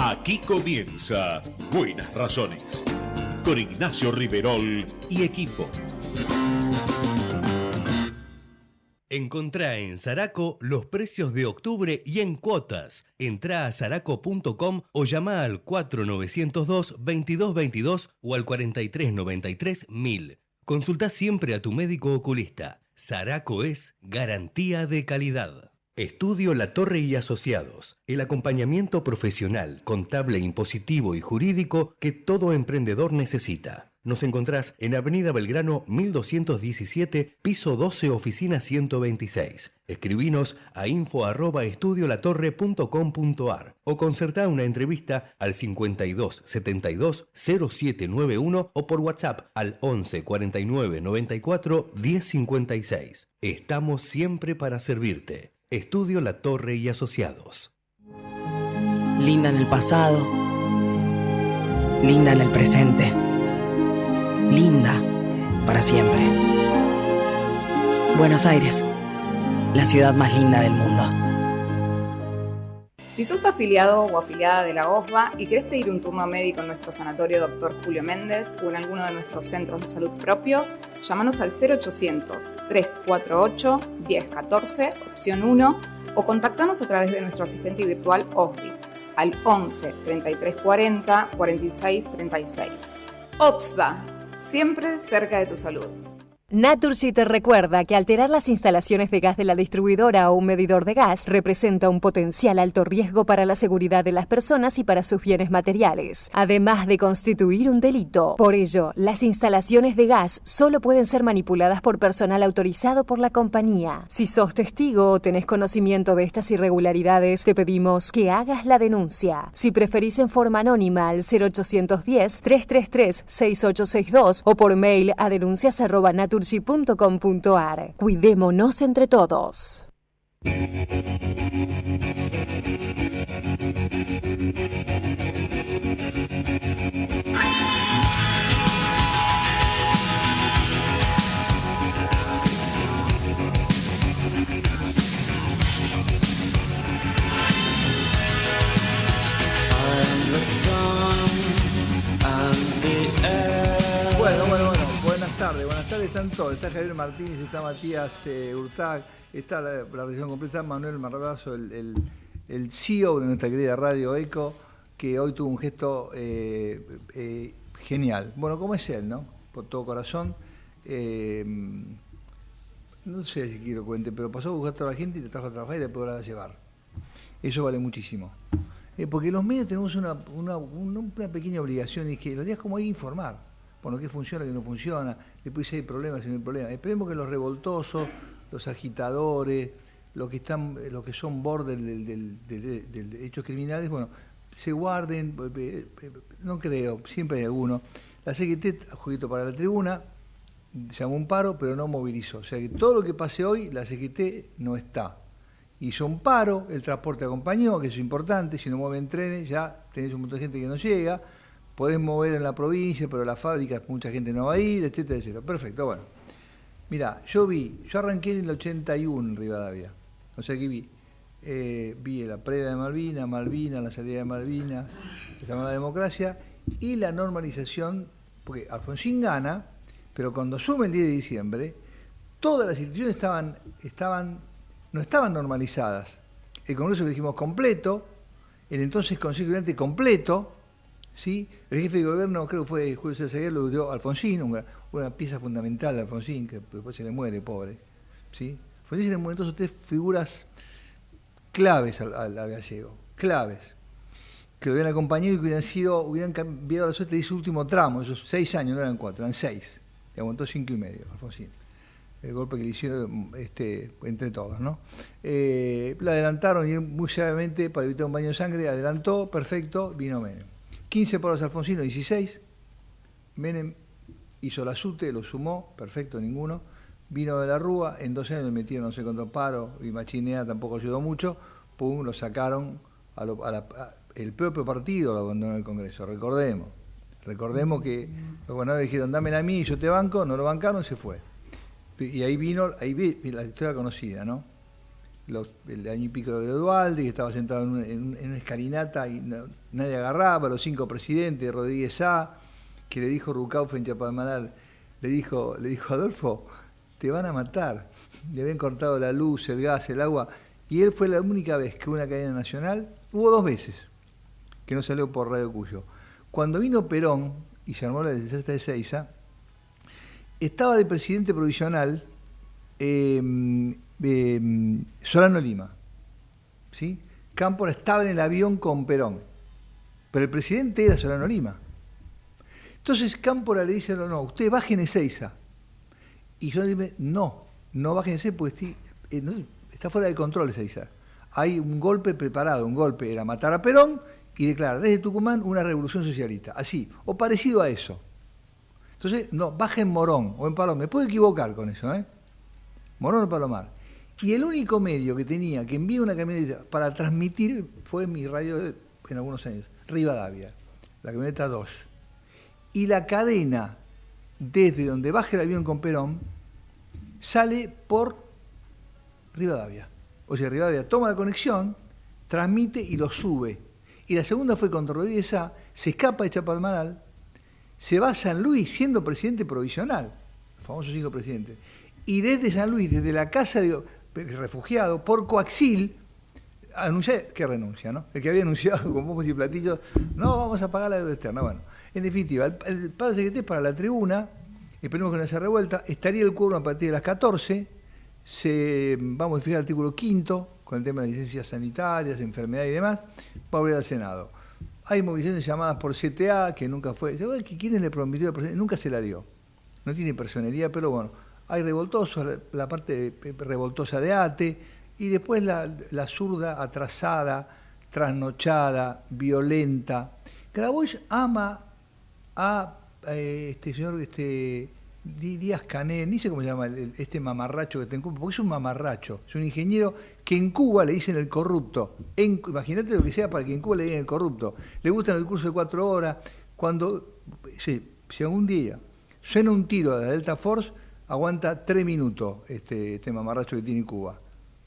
Aquí comienza Buenas Razones, con Ignacio Riverol y equipo. Encontrá en Zaraco los precios de octubre y en cuotas. Entrá a zaraco.com o llama al 4902-2222 o al 4393-1000. Consultá siempre a tu médico oculista. Zaraco es garantía de calidad. Estudio La Torre y Asociados. El acompañamiento profesional, contable, impositivo y jurídico que todo emprendedor necesita. Nos encontrás en Avenida Belgrano 1217, piso 12, oficina 126. Escribinos a info@estudiolatorre.com.ar o concertá una entrevista al 52 72 0791 o por WhatsApp al 11 49 94 1056. Estamos siempre para servirte. Estudio La Torre y Asociados. Linda en el pasado, linda en el presente, linda para siempre. Buenos Aires, la ciudad más linda del mundo. Si sos afiliado o afiliada de la OSBA y querés pedir un turno médico en nuestro sanatorio Dr. Julio Méndez o en alguno de nuestros centros de salud propios, llámanos al 0800-348-1014, opción 1, o contactanos a través de nuestro asistente virtual OSBI al 11 33 40 46 36. OPSBA, siempre cerca de tu salud. Naturgy te recuerda que alterar las instalaciones de gas de la distribuidora o un medidor de gas representa un potencial alto riesgo para la seguridad de las personas y para sus bienes materiales, además de constituir un delito. Por ello, las instalaciones de gas solo pueden ser manipuladas por personal autorizado por la compañía. Si sos testigo o tenés conocimiento de estas irregularidades, te pedimos que hagas la denuncia. Si preferís en forma anónima al 0810-333-6862 o por mail a denuncias@naturgy.com.ar. Cuidémonos entre todos. Buenas tardes, están todos. Está Javier Martínez, está Matías Urtag, está la redacción completa, Manuel Marrazo, el CEO de nuestra querida Radio Eco, que hoy tuvo un gesto genial. Bueno, como es él, ¿no? Por todo corazón. No sé si quiero cuente, pero pasó a buscar a toda la gente y te trajo a trabajar y después la va a llevar. Eso vale muchísimo. Porque los medios tenemos una pequeña obligación, y es que los días como hay que informar. Bueno, qué funciona, qué no funciona, después si hay problemas, si no hay problemas. Esperemos que los revoltosos, los agitadores, los que son bordes de hechos criminales, bueno, se guarden, no creo, siempre hay alguno. La CGT, jueguito para la tribuna, llamó un paro, pero no movilizó. O sea que todo lo que pase hoy, la CGT no está. Hizo un paro, el transporte acompañó, que eso es importante, si no mueven trenes ya tenés un montón de gente que no llega. Podés mover en la provincia, pero las fábricas mucha gente no va a ir, etcétera, etcétera. Perfecto, bueno. Mirá, yo arranqué en el 81 en Rivadavia. O sea que vi la previa de Malvinas, la salida de Malvinas, la democracia y la normalización, porque Alfonsín gana, pero cuando asume el 10 de diciembre, todas las instituciones no estaban normalizadas. El Congreso lo dijimos completo, el entonces Consejo Deliberante completo, ¿sí? El jefe de gobierno, creo que fue Julio César Aguirre, lo dio Alfonsín, una pieza fundamental de Alfonsín, que después se le muere, pobre. ¿Sí? Alfonsín se le muere, entonces tres figuras claves al gallego, claves, que lo hubieran acompañado y que hubieran cambiado la suerte de ese último tramo, esos 6 años, no eran 4, eran 6. Y aguantó 5 y medio, Alfonsín. El golpe que le hicieron entre todos, ¿no? Lo adelantaron y muy suavemente, para evitar un baño de sangre, adelantó, perfecto, vino Menem. 15 paros Alfonsino, 16. Menem hizo la SUTE, lo sumó, perfecto, ninguno. Vino de la Rúa, en 2 años le metieron no sé cuántos paros, y Machinea tampoco ayudó mucho. Pum, lo sacaron, el propio partido lo abandonó el Congreso, recordemos que los gobernadores dijeron, dámela a mí, yo te banco, no lo bancaron, se fue. Y ahí vi la historia conocida, ¿no? el año y pico de Duhalde, que estaba sentado en una escalinata y nadie agarraba, los 5 presidentes, Rodríguez Sá, que le dijo Rucauf en Chapadmalal, le dijo, Adolfo, te van a matar. Le habían cortado la luz, el gas, el agua, y él fue la única vez que una cadena nacional, hubo 2 veces, que no salió por Radio Cuyo. Cuando vino Perón y se armó la desastre de Ezeiza, estaba de presidente provisional Solano Lima, ¿sí? Cámpora estaba en el avión con Perón, pero el presidente era Solano Lima. Entonces Cámpora le dice, no, usted baje en Ezeiza. Y Solano Lima, no baje en Ezeiza porque está fuera de control Ezeiza. Hay un golpe preparado, un golpe era matar a Perón y declarar desde Tucumán una revolución socialista, así, o parecido a eso. Entonces, no, baja en Morón o en Palomar, me puedo equivocar con eso, Morón o Palomar. Y el único medio que tenía que enviar una camioneta para transmitir fue mi radio en algunos años, Rivadavia, la camioneta 2. Y la cadena, desde donde baja el avión con Perón, sale por Rivadavia. O sea, Rivadavia toma la conexión, transmite y lo sube. Y la segunda fue contra Rodríguez Sá, se escapa de Chapadmalal, se va a San Luis siendo presidente provisional, el famoso 5 presidentes. Y desde San Luis, desde la casa de refugiado, por coaxil, anuncia que renuncia, ¿no? El que había anunciado con bombos y platillos, no, vamos a pagar la deuda externa. Bueno, en definitiva, el paro secretés para la tribuna, esperemos que no sea revuelta, estaría el quórum a partir de las 14, se va a modificar el artículo 5, con el tema de licencias sanitarias, enfermedad y demás, va a volver al Senado. Hay movilizaciones llamadas por CTA, que nunca fue, ¿quién le prometió? Nunca se la dio, no tiene personería, pero bueno, hay revoltosos, la parte revoltosa de ATE, y después la zurda atrasada, trasnochada, violenta. Grabois ama a señor Díaz Canel, ni sé cómo se llama este mamarracho que está en Cuba, porque es un mamarracho, es un ingeniero que en Cuba le dicen el corrupto. Imagínate lo que sea para que en Cuba le digan el corrupto. Le gustan el curso de 4 horas. Cuando, si algún día suena un tiro a la Delta Force, aguanta 3 minutos este mamarracho que tiene Cuba.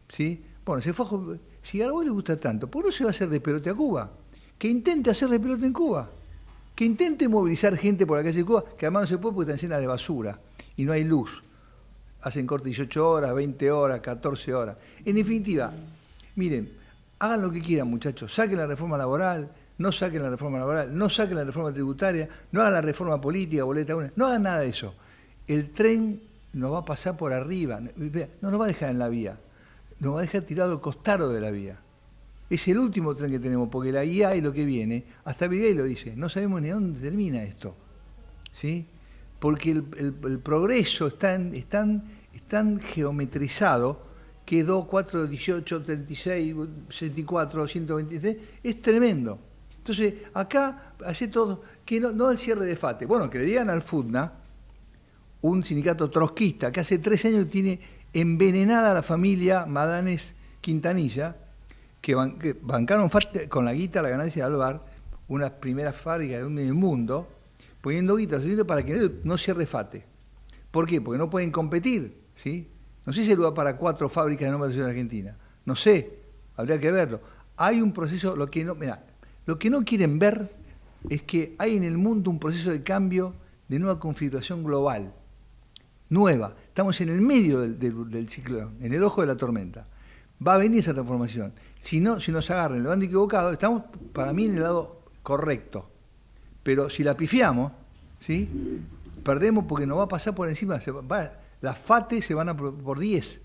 ¿Sí? Bueno, si a Grabois le gusta tanto, ¿por qué no se va a hacer de pelote a Cuba? Que intente hacer de pelote en Cuba. Que intente movilizar gente por la calle de Cuba, que además no se puede porque están llenas de basura y no hay luz. Hacen corte 18 horas, 20 horas, 14 horas. En definitiva, miren, hagan lo que quieran, muchachos. Saquen la reforma laboral, no saquen la reforma laboral, no saquen la reforma tributaria, no hagan la reforma política, boleta única, no hagan nada de eso. El tren nos va a pasar por arriba, no nos va a dejar en la vía, nos va a dejar tirado al costado de la vía. Es el último tren que tenemos, porque la IA y lo que viene, hasta Vidal lo dice, no sabemos ni dónde termina esto, ¿sí? Porque el progreso es tan geometrizado que 2, 4, 18, 36, 64, 123, es tremendo. Entonces, acá hace todo, que no el cierre de FATE, bueno, que le digan al FUTNA, un sindicato trotskista que hace 3 años tiene envenenada a la familia Madanes Quintanilla, que bancaron con la guita, la ganancia de Alvar, unas primeras fábricas en el mundo, poniendo guita para que no cierre FATE. ¿Por qué? Porque no pueden competir, ¿sí? No sé si es lugar para 4 fábricas de nueva en Argentina. No sé, habría que verlo. Hay un proceso, lo que no quieren ver es que hay en el mundo un proceso de cambio de nueva configuración global, nueva. Estamos en el medio del ciclón, en el ojo de la tormenta. Va a venir esa transformación. Si nos agarran en el bando equivocado, estamos para mí en el lado correcto. Pero si la pifiamos, ¿sí? Perdemos porque nos va a pasar por encima. Las FATE se van a por 10.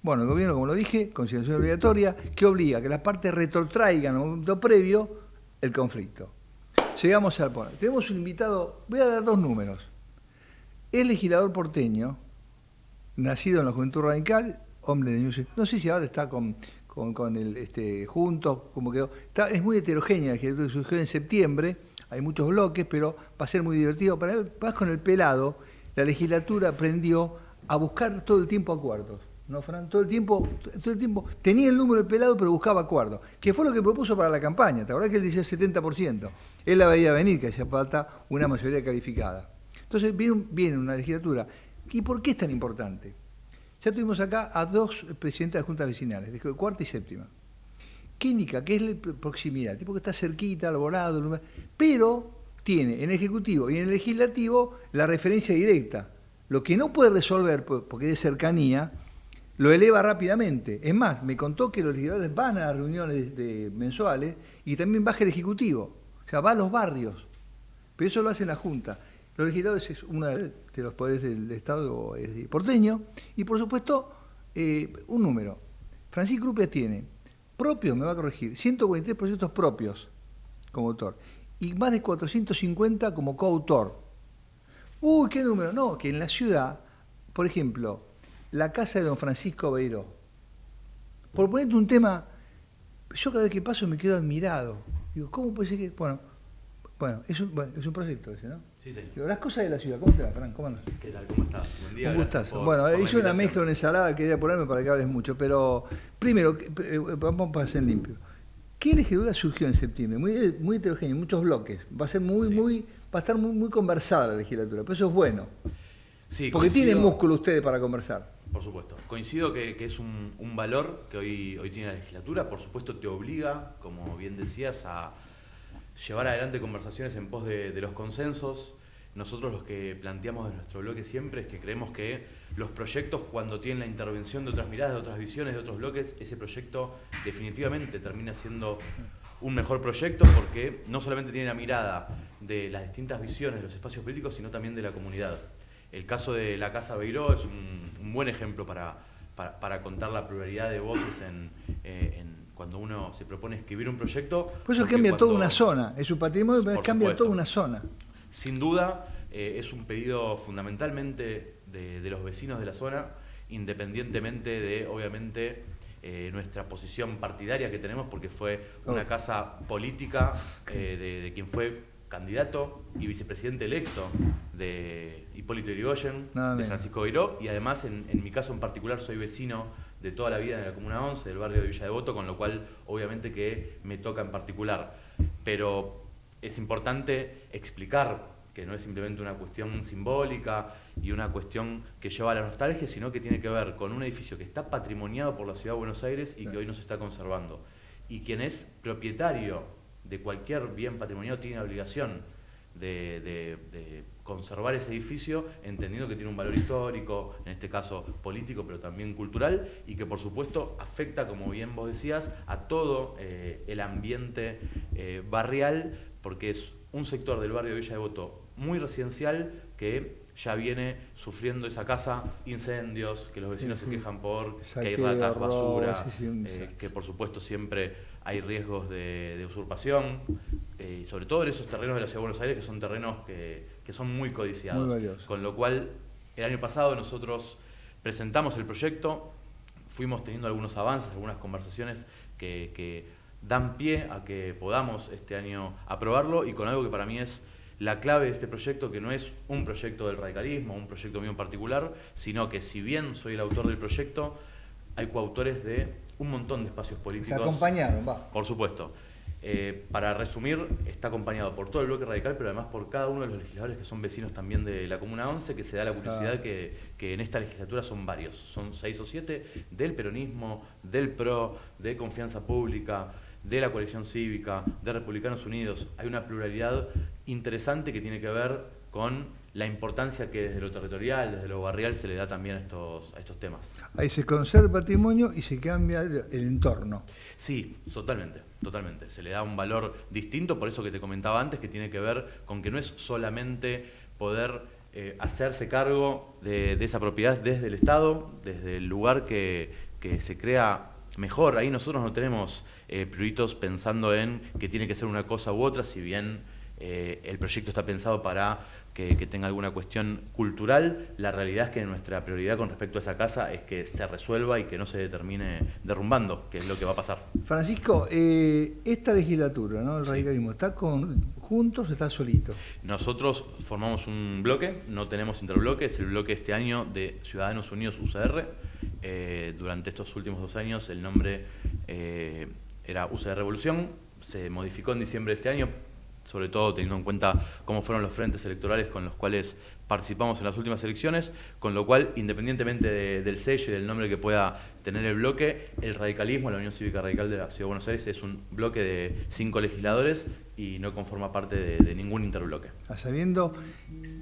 Bueno, el gobierno, como lo dije, consideración obligatoria, que obliga a que las partes retrotraigan en un momento previo el conflicto. Llegamos al poner. Tenemos un invitado, voy a dar 2 números. Es legislador porteño, nacido en la Juventud Radical, hombre de News. No sé si ahora está con el Juntos, como quedó. Es muy heterogénea, que surgió en septiembre, hay muchos bloques, pero va a ser muy divertido. Vas con el pelado, la legislatura aprendió a buscar todo el tiempo acuerdos. ¿No, Fran? Todo el tiempo tenía el número del pelado, pero buscaba acuerdos. Que fue lo que propuso para la campaña. ¿Te acordás que él decía 70%? Él la veía venir, que hacía falta una mayoría calificada. Entonces viene una legislatura. ¿Y por qué es tan importante? Ya tuvimos acá a 2 presidentes de juntas vecinales, de cuarta y séptima. Quínica, que es la proximidad, tipo que está cerquita, Alborado, pero tiene en el Ejecutivo y en el Legislativo la referencia directa. Lo que no puede resolver, porque es de cercanía, lo eleva rápidamente. Es más, me contó que los legisladores van a las reuniones mensuales y también baja el Ejecutivo. O sea, va a los barrios. Pero eso lo hace la Junta. Los legisladores es uno de los poderes del Estado porteño. Y por supuesto, un número. Francisco Urrutia tiene propios, me va a corregir, 143 proyectos propios como autor. Y más de 450 como coautor. Uy, ¿qué número? No, que en la ciudad, por ejemplo, la casa de don Francisco Beiró. Por ponerte un tema, yo cada vez que paso me quedo admirado. Digo, ¿cómo puede ser que...? Bueno, es un proyecto ese, ¿no? Sí, señor. Digo, las cosas de la ciudad, ¿cómo te va, Fran? ¿Cómo andas? ¿Qué tal? ¿Cómo estás? Buen día. Un gustazo. Bueno, hice una mezcla, una ensalada, quería ponerme para que hables mucho, pero primero, vamos a hacer limpio. ¿Qué legislatura surgió en septiembre? Muy heterogéneo, muchos bloques. Va a ser va a estar muy conversada la legislatura, pero eso es bueno. Sí, porque tienen músculo ustedes para conversar. Por supuesto. Coincido que es un valor que hoy tiene la legislatura. Por supuesto te obliga, como bien decías, a llevar adelante conversaciones en pos de los consensos. Nosotros lo que planteamos en nuestro bloque siempre es que creemos que los proyectos, cuando tienen la intervención de otras miradas, de otras visiones, de otros bloques, ese proyecto definitivamente termina siendo un mejor proyecto porque no solamente tiene la mirada de las distintas visiones de los espacios políticos, sino también de la comunidad. El caso de la Casa Beiró es un buen ejemplo para contar la pluralidad de voces cuando uno se propone escribir un proyecto. Por eso cambia toda una zona, es un patrimonio, pero cambia toda una zona. Sin duda, es un pedido fundamentalmente de los vecinos de la zona, independientemente de, obviamente, nuestra posición partidaria que tenemos, porque fue una casa política de quien fue candidato y vicepresidente electo de Hipólito Yrigoyen, de Francisco Beiró, y además, en mi caso en particular, soy vecino de toda la vida en la Comuna 11, del barrio de Villa Devoto, con lo cual, obviamente, que me toca en particular. Pero es importante explicar que no es simplemente una cuestión simbólica y una cuestión que lleva a la nostalgia, sino que tiene que ver con un edificio que está patrimoniado por la Ciudad de Buenos Aires y que hoy no se está conservando. Y quien es propietario de cualquier bien patrimoniado tiene la obligación de conservar ese edificio, entendiendo que tiene un valor histórico, en este caso político, pero también cultural, y que por supuesto afecta, como bien vos decías, a todo el ambiente barrial, porque es un sector del barrio de Villa Devoto muy residencial que ya viene sufriendo esa casa incendios, que los vecinos se quejan por que hay ratas, basura, que por supuesto siempre hay riesgos de usurpación, sobre todo en esos terrenos de la Ciudad de Buenos Aires, que son terrenos que son muy codiciados. Muy valiosos. Con lo cual, el año pasado nosotros presentamos el proyecto, fuimos teniendo algunos avances, algunas conversaciones que dan pie a que podamos este año aprobarlo, y con algo que para mí es la clave de este proyecto, que no es un proyecto del radicalismo, un proyecto mío en particular, sino que si bien soy el autor del proyecto, hay coautores de un montón de espacios políticos. Se acompañaron, va. Por supuesto. Para resumir, está acompañado por todo el bloque radical, pero además por cada uno de los legisladores que son vecinos también de la Comuna 11, que se da la curiosidad que en esta legislatura son varios, son 6 o 7, del peronismo, del PRO, de Confianza Pública, de la Coalición Cívica, de Republicanos Unidos. Hay una pluralidad interesante que tiene que ver con la importancia que desde lo territorial, desde lo barrial, se le da también a estos temas. Ahí se conserva el patrimonio y se cambia el entorno. Sí, totalmente, totalmente. Se le da un valor distinto, por eso que te comentaba antes, que tiene que ver con que no es solamente poder hacerse cargo de esa propiedad desde el Estado, desde el lugar que se crea mejor. Ahí nosotros no tenemos prioritos pensando en que tiene que ser una cosa u otra, si bien el proyecto está pensado para que tenga alguna cuestión cultural. La realidad es que nuestra prioridad con respecto a esa casa es que se resuelva y que no se termine derrumbando, que es lo que va a pasar. Francisco, esta legislatura, ¿no? El radicalismo, ¿está juntos o está solito? Nosotros formamos un bloque, no tenemos interbloques, el bloque este año de Ciudadanos Unidos UCR. Durante estos últimos 2 años el nombre era UCR Revolución, se modificó en diciembre de este año, sobre todo teniendo en cuenta cómo fueron los frentes electorales con los cuales participamos en las últimas elecciones, con lo cual, independientemente del sello y del nombre que pueda tener el bloque, el radicalismo, la Unión Cívica Radical de la Ciudad de Buenos Aires, es un bloque de 5 legisladores y no conforma parte de ningún interbloque. Sabiendo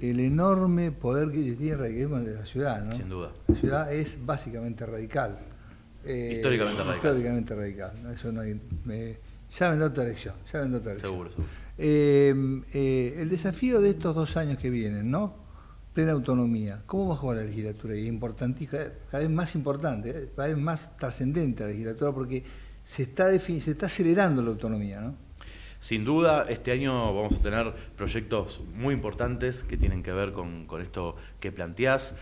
el enorme poder que tiene el radicalismo de la ciudad, ¿no? Sin duda. La ciudad es básicamente radical. Históricamente radical. Históricamente radical, ¿no? Eso no hay, ya vendrá otra elección, Seguro, seguro. El desafío de estos 2 años que vienen, ¿no? Plena autonomía. ¿Cómo va a jugar la legislatura? Y es importantísimo, cada vez más importante, cada vez más trascendente la legislatura, porque se está acelerando la autonomía, ¿no? Sin duda, este año vamos a tener proyectos muy importantes que tienen que ver con esto que planteás.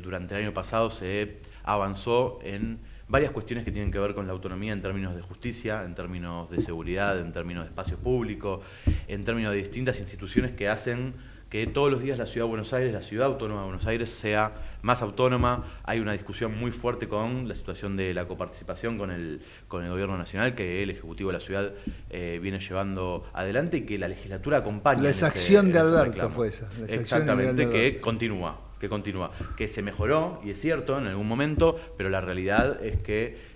Durante el año pasado se avanzó en varias cuestiones que tienen que ver con la autonomía en términos de justicia, en términos de seguridad, en términos de espacio público, en términos de distintas instituciones que hacen que todos los días la Ciudad de Buenos Aires, la Ciudad Autónoma de Buenos Aires, sea más autónoma. Hay una discusión muy fuerte con la situación de la coparticipación con el Gobierno Nacional, que el Ejecutivo de la Ciudad viene llevando adelante y que la legislatura acompaña. La exacción de Alberto fue esa. Exactamente, que continúa, que se mejoró, y es cierto, en algún momento, pero la realidad es que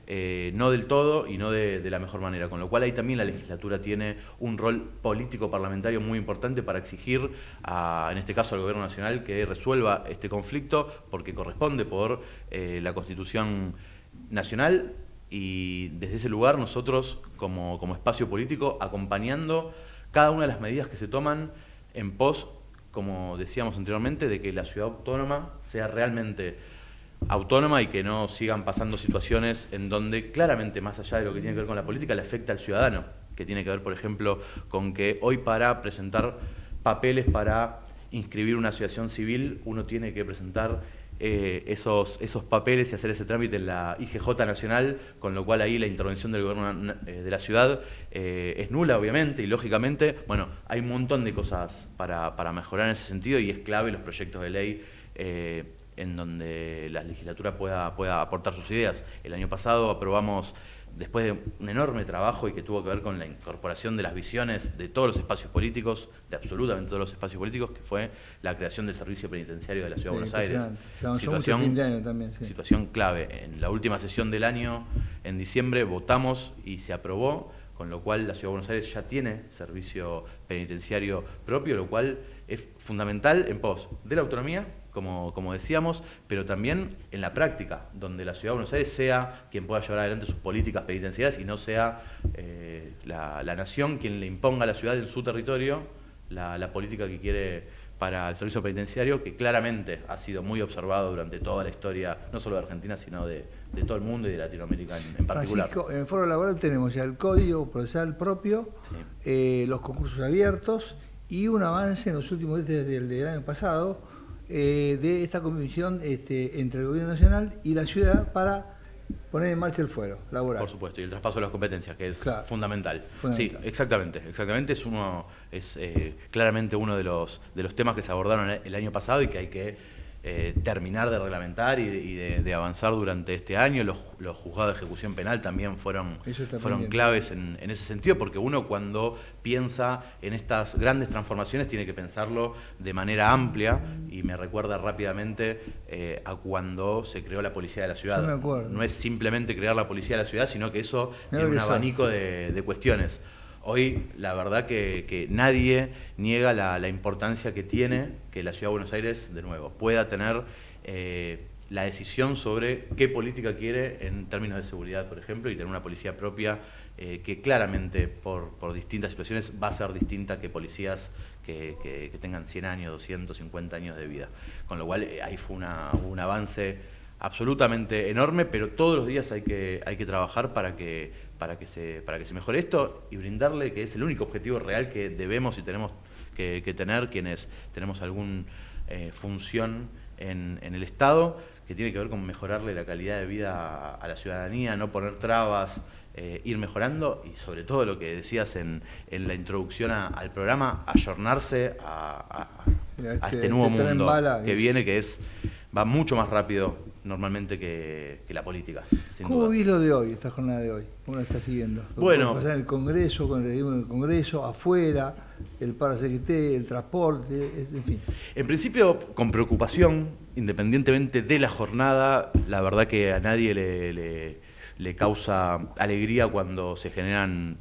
no del todo y no de la mejor manera, con lo cual ahí también la legislatura tiene un rol político-parlamentario muy importante para exigir, en este caso al Gobierno Nacional, que resuelva este conflicto, porque corresponde por la Constitución Nacional, y desde ese lugar nosotros como espacio político acompañando cada una de las medidas que se toman en pos, como decíamos anteriormente, de que la ciudad autónoma sea realmente autónoma y que no sigan pasando situaciones en donde claramente, más allá de lo que tiene que ver con la política, le afecta al ciudadano, que tiene que ver, por ejemplo, con que hoy para presentar papeles para inscribir una asociación civil, uno tiene que presentar esos papeles y hacer ese trámite en la IGJ Nacional, con lo cual ahí la intervención del gobierno de la ciudad es nula, obviamente, y lógicamente, bueno, hay un montón de cosas para mejorar en ese sentido, y es clave los proyectos de ley en donde la legislatura pueda aportar sus ideas. El año pasado aprobamos, después de un enorme trabajo y que tuvo que ver con la incorporación de las visiones de todos los espacios políticos, de absolutamente todos los espacios políticos, que fue la creación del Servicio Penitenciario de la Ciudad de Buenos Aires. Situación clave. En la última sesión del año, en diciembre, votamos y se aprobó, con lo cual la Ciudad de Buenos Aires ya tiene servicio penitenciario propio, lo cual es fundamental en pos de la autonomía, como decíamos, pero también en la práctica, donde la Ciudad de Buenos Aires sea quien pueda llevar adelante sus políticas penitenciarias y no sea la nación quien le imponga a la ciudad en su territorio la política que quiere para el servicio penitenciario, que claramente ha sido muy observado durante toda la historia, no solo de Argentina, sino de todo el mundo y de Latinoamérica en particular. Francisco, en el foro laboral tenemos ya el código procesal propio, sí, los concursos abiertos y un avance en los últimos días desde el del año pasado de esta comisión entre el Gobierno Nacional y la ciudad para poner en marcha el fuero laboral. Por supuesto, y el traspaso de las competencias, que es fundamental. Sí, exactamente. Es claramente uno de los temas que se abordaron el año pasado y que hay que terminar de reglamentar y de avanzar durante este año. Los juzgados de ejecución penal también fueron claves en ese sentido, porque uno cuando piensa en estas grandes transformaciones tiene que pensarlo de manera amplia, y me recuerda rápidamente a cuando se creó la Policía de la Ciudad. Yo me acuerdo. No es simplemente crear la Policía de la Ciudad, sino que eso tiene un abanico de cuestiones. Hoy, la verdad que nadie niega la importancia que tiene que la Ciudad de Buenos Aires, de nuevo, pueda tener la decisión sobre qué política quiere en términos de seguridad, por ejemplo, y tener una policía propia que claramente, por distintas situaciones, va a ser distinta que policías que tengan 100 años, 250 años de vida. Con lo cual, ahí fue un avance absolutamente enorme, pero todos los días hay que trabajar para que se mejore esto y brindarle, que es el único objetivo real que debemos y tenemos que tener quienes tenemos alguna función en el Estado, que tiene que ver con mejorarle la calidad de vida a la ciudadanía, no poner trabas, ir mejorando, y sobre todo lo que decías en la introducción al programa, ayornarse a este nuevo mundo que viene, va mucho más rápido normalmente que la política. ¿Cómo duda. vís lo de hoy, esta jornada de hoy? ¿Cómo lo estás siguiendo? Bueno, pasar en el Congreso, con el Congreso, afuera, el paro CGT, el transporte, en fin. En principio, con preocupación, independientemente de la jornada, la verdad que a nadie le causa alegría cuando se generan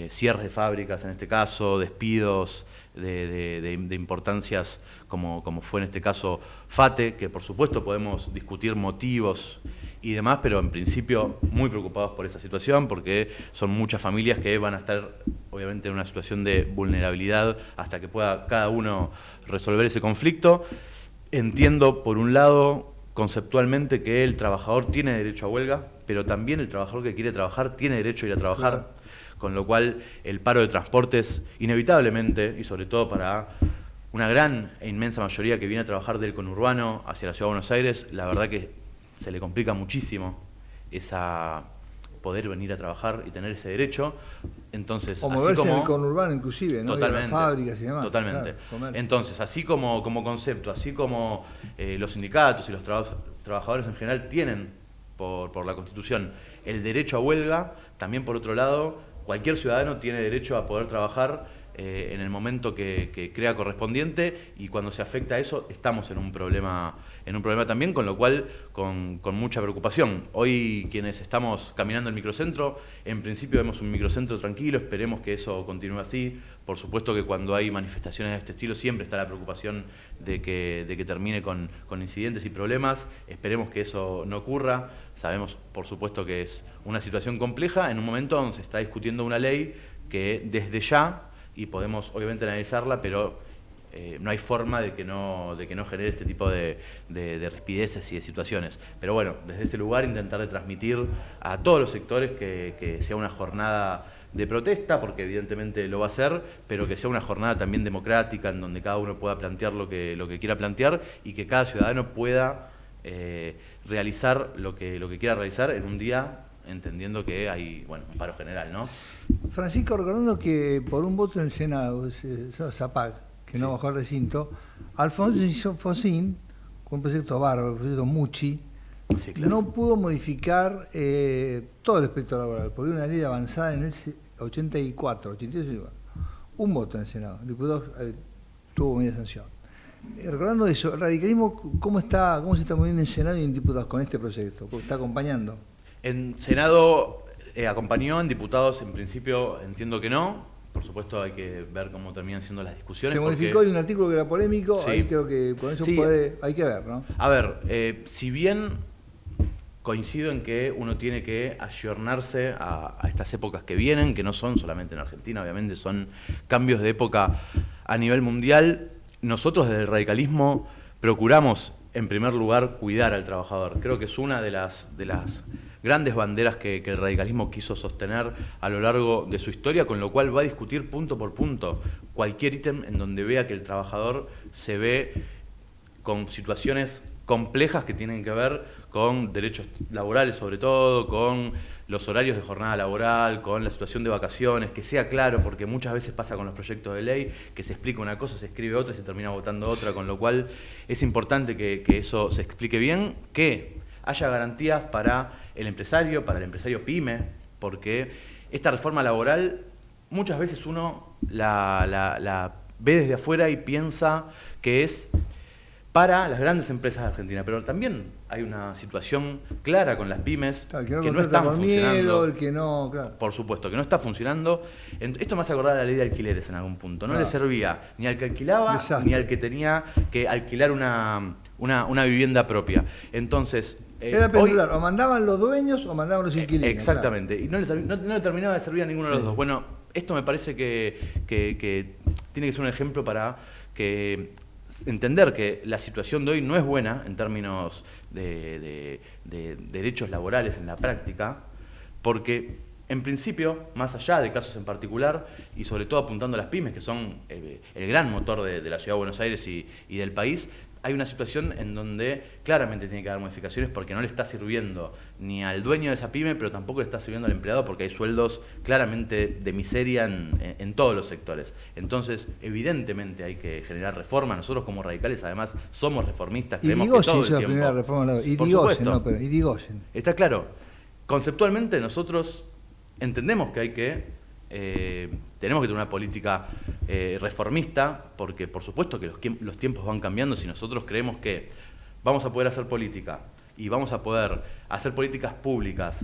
cierres de fábricas, en este caso, despidos de importancias como fue en este caso FATE, que por supuesto podemos discutir motivos y demás, pero en principio muy preocupados por esa situación, porque son muchas familias que van a estar obviamente en una situación de vulnerabilidad hasta que pueda cada uno resolver ese conflicto. Entiendo, por un lado, conceptualmente que el trabajador tiene derecho a huelga, pero también el trabajador que quiere trabajar tiene derecho a ir a trabajar. Claro. Con lo cual el paro de transportes, inevitablemente, y sobre todo para una gran e inmensa mayoría que viene a trabajar del conurbano hacia la Ciudad de Buenos Aires, la verdad que se le complica muchísimo poder venir a trabajar y tener ese derecho. Entonces, o moverse en el conurbano inclusive, ¿no? Totalmente, las fábricas y demás. Totalmente. Claro, entonces, así como concepto, así como los sindicatos y los trabajadores en general tienen por la Constitución el derecho a huelga, también por otro lado, cualquier ciudadano tiene derecho a poder trabajar en el momento que crea correspondiente, y cuando se afecta a eso estamos en un problema también, con lo cual con mucha preocupación. Hoy quienes estamos caminando el microcentro, en principio vemos un microcentro tranquilo, esperemos que eso continúe así. Por supuesto que cuando hay manifestaciones de este estilo siempre está la preocupación de que termine con incidentes y problemas. Esperemos que eso no ocurra. Sabemos, por supuesto, que es una situación compleja en un momento donde se está discutiendo una ley que desde ya, y podemos obviamente analizarla, pero no hay forma de que no genere este tipo de rispideces y de situaciones. Pero bueno, desde este lugar intentar de transmitir a todos los sectores que sea una jornada de protesta, porque evidentemente lo va a ser, pero que sea una jornada también democrática, en donde cada uno pueda plantear lo que quiera plantear, y que cada ciudadano pueda realizar lo que quiera realizar en un día, entendiendo que hay un paro general, ¿no? Francisco, recordando que por un voto en el Senado, Zapag, que no bajó al recinto, Alfonso Fosín, con un proyecto bárbaro, el proyecto Muchi, sí, claro, no pudo modificar todo el espectro laboral, porque una ley avanzada en el 84, un voto en el Senado, el diputado tuvo media sanción. Recordando eso, el radicalismo, ¿cómo se está moviendo en el Senado y en diputados con este proyecto? ¿Cómo está acompañando? En Senado acompañó, en diputados en principio entiendo que no. Por supuesto hay que ver cómo terminan siendo las discusiones. Se modificó, hay un artículo que era polémico, sí, ahí creo que con eso sí, hay que ver, ¿no? A ver, si bien coincido en que uno tiene que ayornarse a estas épocas que vienen, que no son solamente en Argentina, obviamente son cambios de época a nivel mundial, nosotros desde el radicalismo procuramos en primer lugar cuidar al trabajador. Creo que es una de las grandes banderas que el radicalismo quiso sostener a lo largo de su historia, con lo cual va a discutir punto por punto cualquier ítem en donde vea que el trabajador se ve con situaciones complejas que tienen que ver con derechos laborales, sobre todo, con los horarios de jornada laboral, con la situación de vacaciones, que sea claro, porque muchas veces pasa con los proyectos de ley, que se explica una cosa, se escribe otra y se termina votando otra, con lo cual es importante que eso se explique bien, que haya garantías para el empresario pyme, porque esta reforma laboral muchas veces uno la ve desde afuera y piensa que es para las grandes empresas de Argentina, pero también hay una situación clara con las pymes, que no están funcionando. El que no, claro. Por supuesto, que no está funcionando. Esto me hace acordar a la ley de alquileres en algún punto. No le servía ni al que alquilaba, ni al que tenía que alquilar una vivienda propia. Entonces, era pendular, o mandaban los dueños o mandaban los inquilinos. Exactamente, claro. Y no le terminaba de servir a ninguno de los dos. Bueno, esto me parece que tiene que ser un ejemplo para que entender que la situación de hoy no es buena en términos de derechos laborales en la práctica, porque en principio, más allá de casos en particular, y sobre todo apuntando a las pymes, que son el gran motor de la Ciudad de Buenos Aires y del país, hay una situación en donde claramente tiene que haber modificaciones porque no le está sirviendo ni al dueño de esa pyme, pero tampoco le está sirviendo al empleado porque hay sueldos claramente de miseria en todos los sectores. Entonces, evidentemente hay que generar reforma. Nosotros como radicales, además, somos reformistas. Y Irigoyen hizo la primera reforma. Irigoyen. Está claro. Conceptualmente nosotros entendemos que hay que tenemos que tener una política reformista, porque por supuesto que los tiempos van cambiando. Si nosotros creemos que vamos a poder hacer política y vamos a poder hacer políticas públicas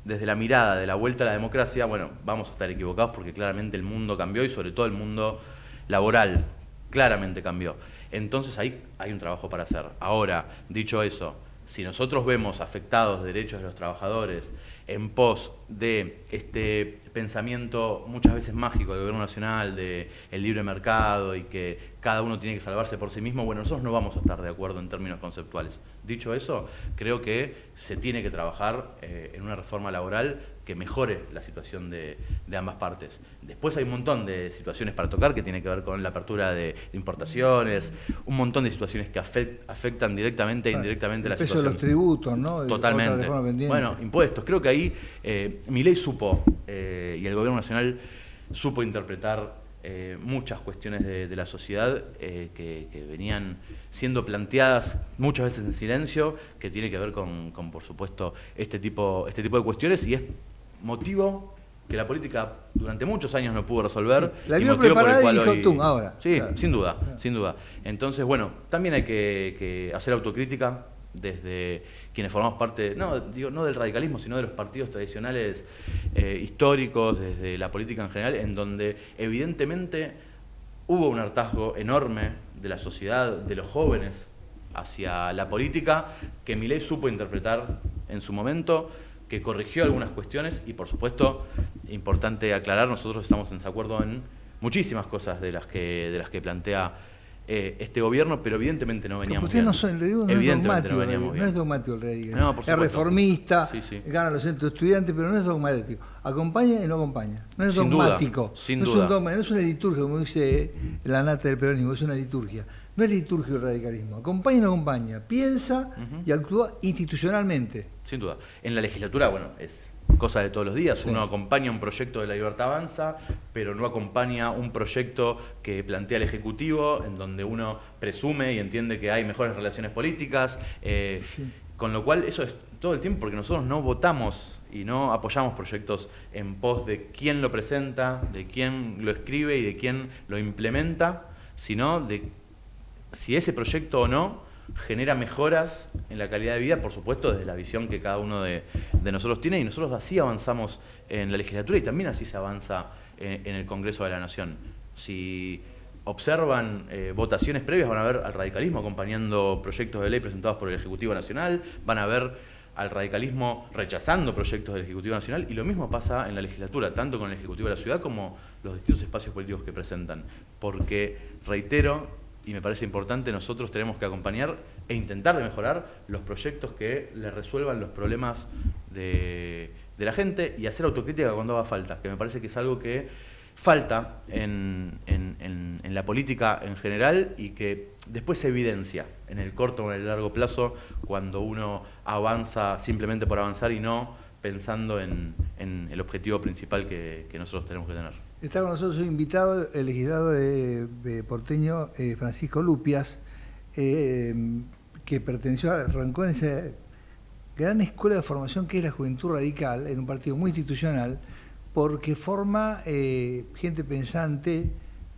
desde la mirada de la vuelta a la democracia, bueno, vamos a estar equivocados porque claramente el mundo cambió y sobre todo el mundo laboral claramente cambió. Entonces ahí hay un trabajo para hacer. Ahora, dicho eso, si nosotros vemos afectados derechos de los trabajadores en pos de este pensamiento muchas veces mágico del gobierno nacional, de el libre mercado y que cada uno tiene que salvarse por sí mismo, bueno, nosotros no vamos a estar de acuerdo en términos conceptuales. Dicho eso, creo que se tiene que trabajar en una reforma laboral que mejore la situación de ambas partes. Después hay un montón de situaciones para tocar que tiene que ver con la apertura de importaciones, un montón de situaciones que afectan directamente e indirectamente la situación. El peso de los tributos, ¿no? Totalmente. Bueno, impuestos. Creo que ahí Milei supo, y el gobierno nacional supo interpretar muchas cuestiones de la sociedad que venían siendo planteadas muchas veces en silencio, que tiene que ver con por supuesto, este tipo de cuestiones, y es motivo que la política durante muchos años no pudo resolver. Sí, la vio preparada y dijo tú, ahora. Sí, claro, sin duda, sin duda. Entonces, bueno, también hay que hacer autocrítica desde quienes formamos parte, no del radicalismo, sino de los partidos tradicionales históricos, desde la política en general, en donde evidentemente hubo un hartazgo enorme de la sociedad, de los jóvenes, hacia la política, que Milei supo interpretar en su momento, que corrigió algunas cuestiones y, por supuesto, importante aclarar, nosotros estamos en desacuerdo en muchísimas cosas de las que plantea este gobierno, pero evidentemente no veníamos bien. Ustedes no es dogmático el radicalismo. No, por supuesto. Es reformista, sí. gana los centros de estudiantes, pero no es dogmático. Acompaña y no acompaña. No es sin dogmático. Duda, sin no duda. Es un dogma, no es una liturgia, como dice la nata del peronismo, es una liturgia. No es liturgia el radicalismo. Acompaña y no acompaña. Piensa y actúa institucionalmente. Sin duda. En la legislatura, bueno, es cosa de todos los días. Sí. Uno acompaña un proyecto de La Libertad Avanza, pero no acompaña un proyecto que plantea el Ejecutivo, en donde uno presume y entiende que hay mejores relaciones políticas. Sí. Con lo cual, eso es todo el tiempo, porque nosotros no votamos y no apoyamos proyectos en pos de quién lo presenta, de quién lo escribe y de quién lo implementa, sino de si ese proyecto o no genera mejoras en la calidad de vida, por supuesto, desde la visión que cada uno de nosotros tiene, y nosotros así avanzamos en la legislatura y también así se avanza en el Congreso de la Nación. Si observan votaciones previas, van a ver al radicalismo acompañando proyectos de ley presentados por el Ejecutivo Nacional, van a ver al radicalismo rechazando proyectos del Ejecutivo Nacional, y lo mismo pasa en la legislatura, tanto con el Ejecutivo de la Ciudad como los distintos espacios políticos que presentan. Porque, reitero, y me parece importante, nosotros tenemos que acompañar e intentar de mejorar los proyectos que le resuelvan los problemas de la gente y hacer autocrítica cuando haga falta, que me parece que es algo que falta en la política en general y que después se evidencia en el corto o en el largo plazo cuando uno avanza simplemente por avanzar y no pensando en el objetivo principal que nosotros tenemos que tener. Está con nosotros un invitado, el legislador de porteño Francisco Lupias, que arrancó en esa gran escuela de formación que es la Juventud Radical, en un partido muy institucional, porque forma gente pensante,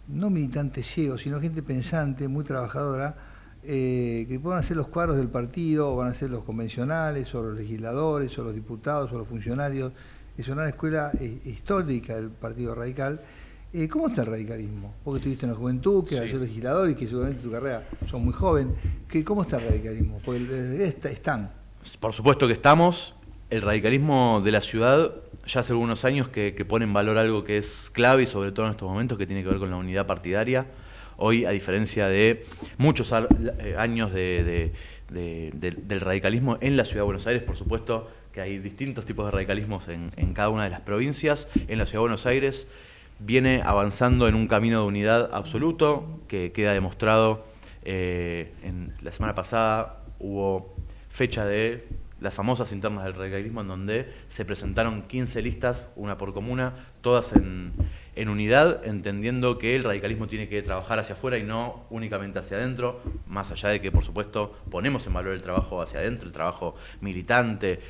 no militantes ciegos, sino gente pensante, muy trabajadora, que puedan hacer los cuadros del partido, o van a ser los convencionales, o los legisladores, o los diputados, o los funcionarios. Es una escuela histórica del Partido Radical. ¿Cómo está el radicalismo? Vos que estuviste en la juventud, que has sido legislador y que seguramente tu carrera son muy joven. ¿Cómo está el radicalismo? Porque están. Por supuesto que estamos. El radicalismo de la ciudad ya hace algunos años que pone en valor algo que es clave y sobre todo en estos momentos, que tiene que ver con la unidad partidaria. Hoy, a diferencia de muchos años del radicalismo en la ciudad de Buenos Aires, por supuesto que hay distintos tipos de radicalismos en cada una de las provincias. En la ciudad de Buenos Aires viene avanzando en un camino de unidad absoluto que queda demostrado la semana pasada hubo fecha de las famosas internas del radicalismo, en donde se presentaron 15 listas, una por comuna, todas en unidad, entendiendo que el radicalismo tiene que trabajar hacia afuera y no únicamente hacia adentro, más allá de que, por supuesto, ponemos en valor el trabajo hacia adentro, el trabajo militante,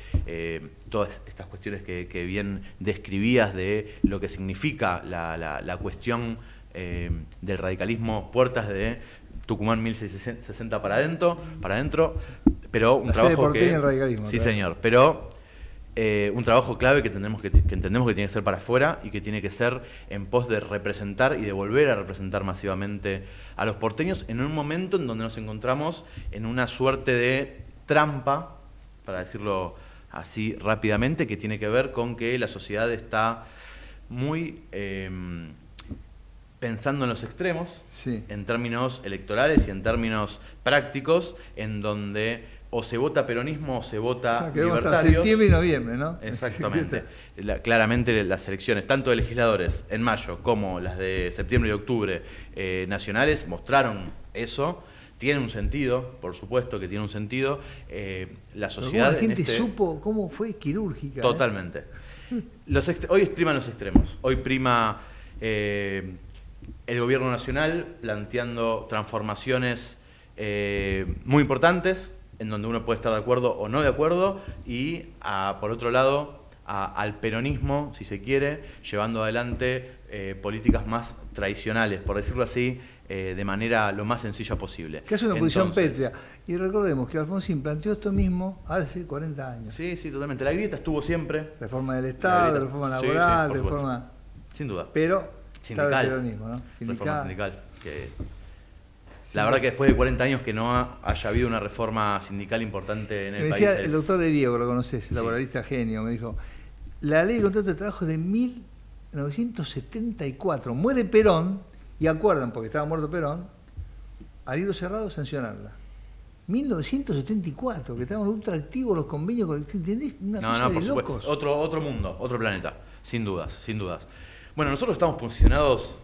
todas estas cuestiones que bien describías de lo que significa la cuestión del radicalismo, puertas de Tucumán 1660 para adentro, pero un trabajo que... el radicalismo, sí, claro. señor, pero un trabajo clave que entendemos que tiene que ser para afuera y que tiene que ser en pos de representar y de volver a representar masivamente a los porteños en un momento en donde nos encontramos en una suerte de trampa, para decirlo así rápidamente, que tiene que ver con que la sociedad está muy pensando en los extremos, Sí. en términos electorales y en términos prácticos, en donde o se vota peronismo o se vota Quedamos hasta libertarios. septiembre y noviembre, ¿no? Exactamente. Claramente las elecciones, tanto de legisladores en mayo como las de septiembre y octubre nacionales, mostraron eso. Tiene un sentido, por supuesto que tiene un sentido. La sociedad... La gente supo cómo fue quirúrgica. Totalmente. Hoy priman los extremos. Hoy prima el gobierno nacional planteando transformaciones muy importantes, en donde uno puede estar de acuerdo o no de acuerdo, y por otro lado al peronismo, si se quiere, llevando adelante políticas más tradicionales, por decirlo así, de manera lo más sencilla posible. Que es una posición pétrea. Y recordemos que Alfonsín planteó esto mismo hace 40 años. Sí, sí, totalmente. La grieta estuvo siempre. Reforma del Estado, reforma laboral, sí, reforma... Sin duda. Pero sindical. estaba el peronismo, ¿no? Reforma sindical. La verdad que después de 40 años que no haya habido una reforma sindical importante en el me país. decía el doctor de Diego, lo conoces, laboralista genio, me dijo, la ley de contrato de trabajo es de 1974. Muere Perón, y acuerdan, porque estaba muerto Perón, al hilo cerrado sancionarla. 1974, que estaban ultra activos los convenios colectivos, ¿entendés? Una cosa de locos. Otro mundo, otro planeta, sin dudas, sin dudas. Bueno, nosotros estamos posicionados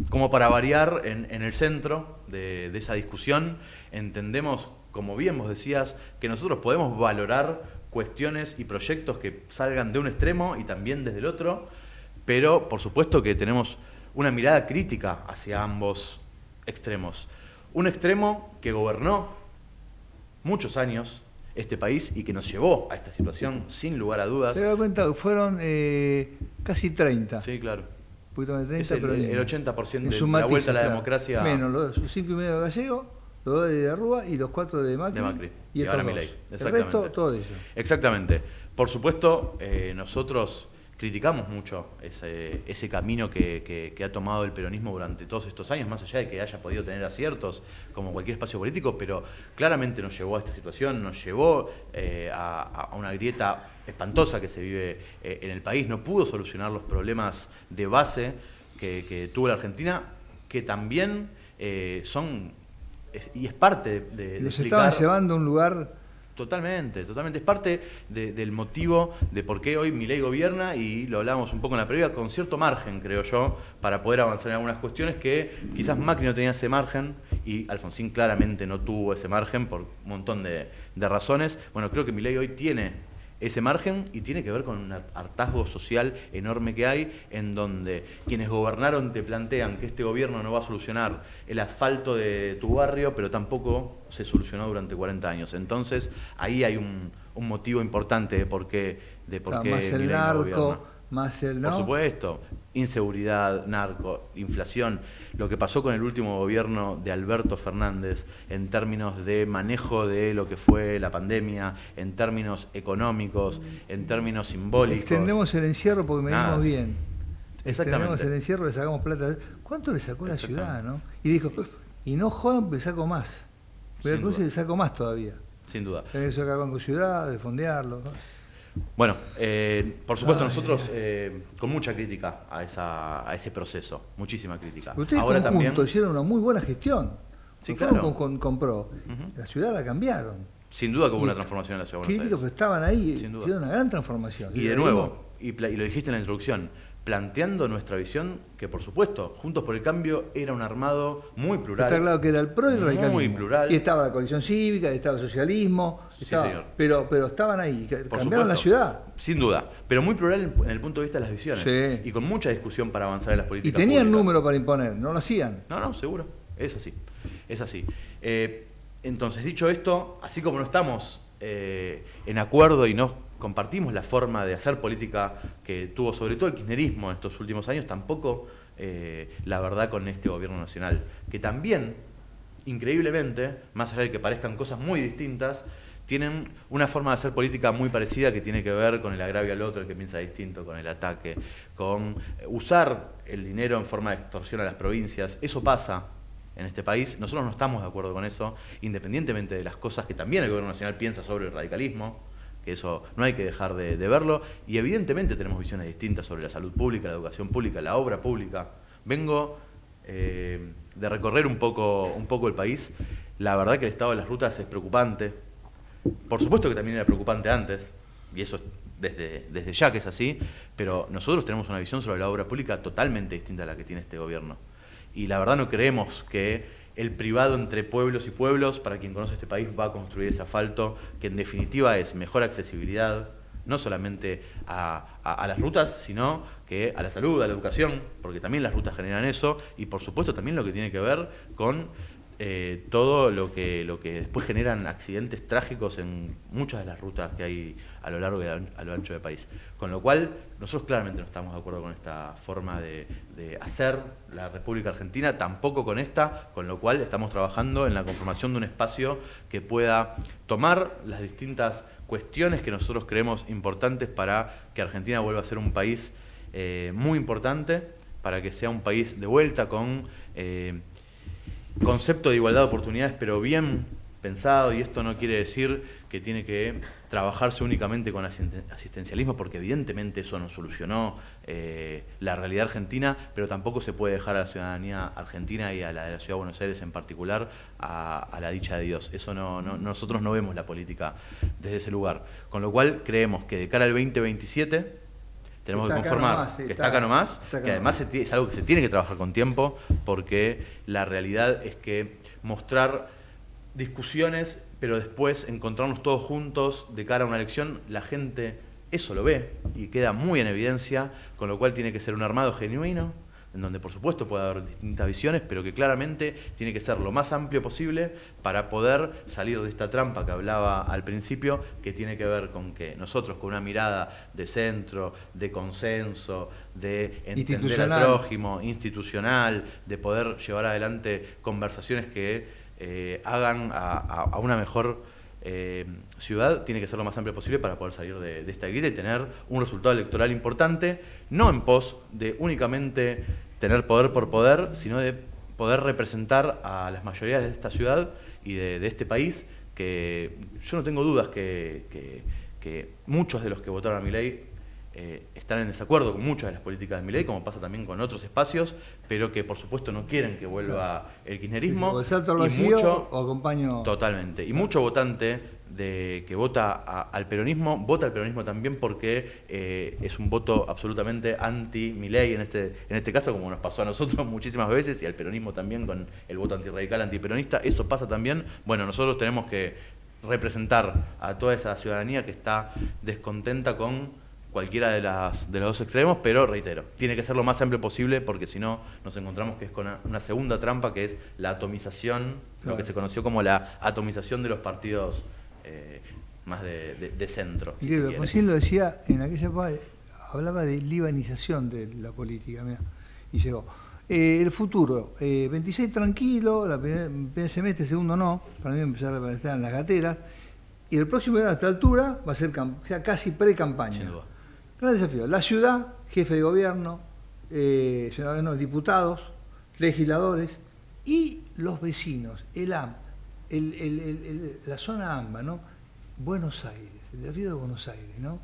como para variar en el centro de esa discusión. Entendemos, como bien vos decías, que nosotros podemos valorar cuestiones y proyectos que salgan de un extremo y también desde el otro, pero por supuesto que tenemos una mirada crítica hacia ambos extremos. Un extremo que gobernó muchos años este país y que nos llevó a esta situación sin lugar a dudas. Se da cuenta que fueron casi 30. Sí, claro. Un poquito más de 30, es pero el 80% de la matices, vuelta a la claro. democracia. Menos los 5,5 de Gallego, los 2 de Rúa y los 4 de Macri. Y ahora Milei. El resto, todo eso. Exactamente. Por supuesto, nosotros criticamos mucho ese camino que ha tomado el peronismo durante todos estos años, más allá de que haya podido tener aciertos como cualquier espacio político, pero claramente nos llevó a esta situación, nos llevó a una grieta espantosa que se vive en el país. No pudo solucionar los problemas de base que tuvo la Argentina, que también son, y es parte de los explicar, estaban llevando a un lugar... Totalmente, totalmente. Es parte del motivo de por qué hoy Milei gobierna, y lo hablábamos un poco en la previa, con cierto margen, creo yo, para poder avanzar en algunas cuestiones que quizás Macri no tenía ese margen y Alfonsín claramente no tuvo ese margen por un montón de razones. Bueno, creo que Milei hoy tiene ese margen y tiene que ver con un hartazgo social enorme que hay, en donde quienes gobernaron te plantean que este gobierno no va a solucionar el asfalto de tu barrio, pero tampoco se solucionó durante 40 años. Entonces, ahí hay un motivo importante de por qué más el narco, más el... ¿no? Por supuesto, inseguridad, narco, inflación. Lo que pasó con el último gobierno de Alberto Fernández en términos de manejo de lo que fue la pandemia, en términos económicos, en términos simbólicos. Extendemos el encierro porque venimos bien. Exactamente. Extendemos el encierro, le sacamos plata. ¿Cuánto le sacó la ciudad, no? Y dijo, y no jodan, porque saco más. Veracruz le saco más todavía. Sin duda. Tenés que sacar Banco Ciudad, de fondearlo, ¿no? Bueno, por supuesto nosotros con mucha crítica a ese proceso, muchísima crítica. Ustedes ahora también hicieron una muy buena gestión. Sí, claro. Con PRO. La ciudad la cambiaron. Sin duda que hubo una transformación en la ciudad de Buenos Aires. Críticos que estaban ahí, sin duda. hicieron una gran transformación. Y de nuevo, y lo dijiste en la introducción, planteando nuestra visión, que por supuesto, Juntos por el Cambio era un armado muy plural. Está claro que era el PRO y el radicalismo. Muy plural. Y estaba la coalición cívica, y estaba el socialismo, estaba, señor. pero estaban ahí, Por cambiaron la supuesto, ciudad. Sin duda, pero muy plural en el punto de vista de las visiones. Sí. Y con mucha discusión para avanzar en las Y políticas tenían públicas. número para imponer, no lo hacían. No, seguro. Es así. Es así. Entonces, dicho esto, así como no estamos en acuerdo y no compartimos la forma de hacer política que tuvo sobre todo el kirchnerismo en estos últimos años, tampoco la verdad con este gobierno nacional, que también, increíblemente, más allá de que parezcan cosas muy distintas, tienen una forma de hacer política muy parecida que tiene que ver con el agravio al otro, el que piensa distinto, con el ataque, con usar el dinero en forma de extorsión a las provincias. Eso pasa en este país. Nosotros no estamos de acuerdo con eso, independientemente de las cosas que también el gobierno nacional piensa sobre el radicalismo, que eso no hay que dejar de verlo, y evidentemente tenemos visiones distintas sobre la salud pública, la educación pública, la obra pública. Vengo de recorrer un poco el país. La verdad que el estado de las rutas es preocupante. Por supuesto que también era preocupante antes, y eso desde ya que es así, pero nosotros tenemos una visión sobre la obra pública totalmente distinta a la que tiene este gobierno. Y la verdad no creemos que el privado entre pueblos y pueblos, para quien conoce este país, va a construir ese asfalto, que en definitiva es mejor accesibilidad, no solamente a las rutas, sino que a la salud, a la educación, porque también las rutas generan eso, y por supuesto también lo que tiene que ver con todo lo que después generan accidentes trágicos en muchas de las rutas que hay a lo largo y a lo ancho del país. Con lo cual, nosotros claramente no estamos de acuerdo con esta forma de hacer la República Argentina, tampoco con esta, con lo cual estamos trabajando en la conformación de un espacio que pueda tomar las distintas cuestiones que nosotros creemos importantes para que Argentina vuelva a ser un país muy importante, para que sea un país de vuelta con concepto de igualdad de oportunidades, pero bien pensado, y esto no quiere decir que tiene que trabajarse únicamente con asistencialismo, porque evidentemente eso no solucionó la realidad argentina, pero tampoco se puede dejar a la ciudadanía argentina y a la de la Ciudad de Buenos Aires en particular a la dicha de Dios. Eso nosotros no vemos la política desde ese lugar. Con lo cual creemos que de cara al 2027 tenemos que conformar, que está acá nomás, que además es algo que se tiene que trabajar con tiempo, porque la realidad es que mostrar discusiones, pero después encontrarnos todos juntos de cara a una elección, la gente eso lo ve y queda muy en evidencia, con lo cual tiene que ser un armado genuino, en donde por supuesto puede haber distintas visiones, pero que claramente tiene que ser lo más amplio posible para poder salir de esta trampa que hablaba al principio, que tiene que ver con que nosotros con una mirada de centro, de consenso, de entender al prójimo, institucional, de poder llevar adelante conversaciones que hagan a una mejor ciudad, tiene que ser lo más amplio posible para poder salir de esta grieta y tener un resultado electoral importante, no en pos de únicamente tener poder por poder, sino de poder representar a las mayorías de esta ciudad y de este país, que yo no tengo dudas que muchos de los que votaron a Milei están en desacuerdo con muchas de las políticas de Milei, como pasa también con otros espacios, pero que por supuesto no quieren que vuelva el kirchnerismo. O el salto al vacío o acompaño. Totalmente. Y mucho votante que vota al peronismo, vota al peronismo también porque es un voto absolutamente anti-Milei en este caso, como nos pasó a nosotros muchísimas veces, y al peronismo también con el voto antirradical, antiperonista. Eso pasa también. Bueno, nosotros tenemos que representar a toda esa ciudadanía que está descontenta con cualquiera de los dos extremos, pero reitero, tiene que ser lo más amplio posible, porque si no nos encontramos que es con una segunda trampa, que es la atomización, claro, lo que se conoció como la atomización de los partidos más de centro. Y si Alfonsín lo decía, en aquella época hablaba de libanización de la política, mirá, y llegó. El futuro, 26 tranquilo, el primer semestre, segundo no, para mí empezar a estar en las gateras, y el próximo año a esta altura va a ser casi pre-campaña. Gran desafío. La ciudad, jefe de gobierno, diputados, legisladores y los vecinos, la zona AMBA, ¿no? Buenos Aires, el desafío de Buenos Aires, ¿no?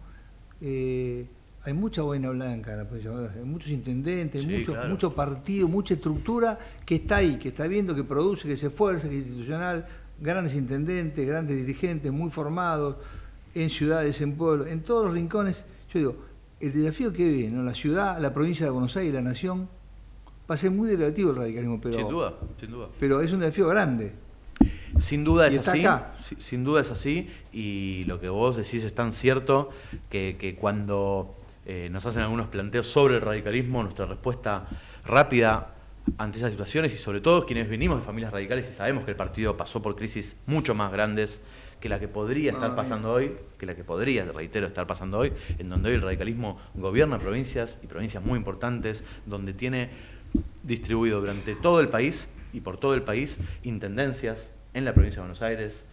Hay mucha boina blanca en la provincia, hay muchos intendentes, sí, claro, mucho partido, mucha estructura que está ahí, que está viendo, que produce, que se esfuerza, que es institucional, grandes intendentes, grandes dirigentes, muy formados, en ciudades, en pueblos, en todos los rincones. Yo digo, el desafío que viene, ¿no? La ciudad, la provincia de Buenos Aires, la nación, va a ser muy relativo el radicalismo, pero, Sin duda, sin duda. pero es un desafío grande. Sin duda Y es está así, acá. sin duda es así, y lo que vos decís es tan cierto que cuando nos hacen algunos planteos sobre el radicalismo, nuestra respuesta rápida ante esas situaciones, y sobre todo quienes venimos de familias radicales y sabemos que el partido pasó por crisis mucho más grandes que la que podría estar pasando hoy, reitero, estar pasando hoy, en donde hoy el radicalismo gobierna provincias y provincias muy importantes, donde tiene distribuido durante todo el país y por todo el país intendencias en la provincia de Buenos Aires,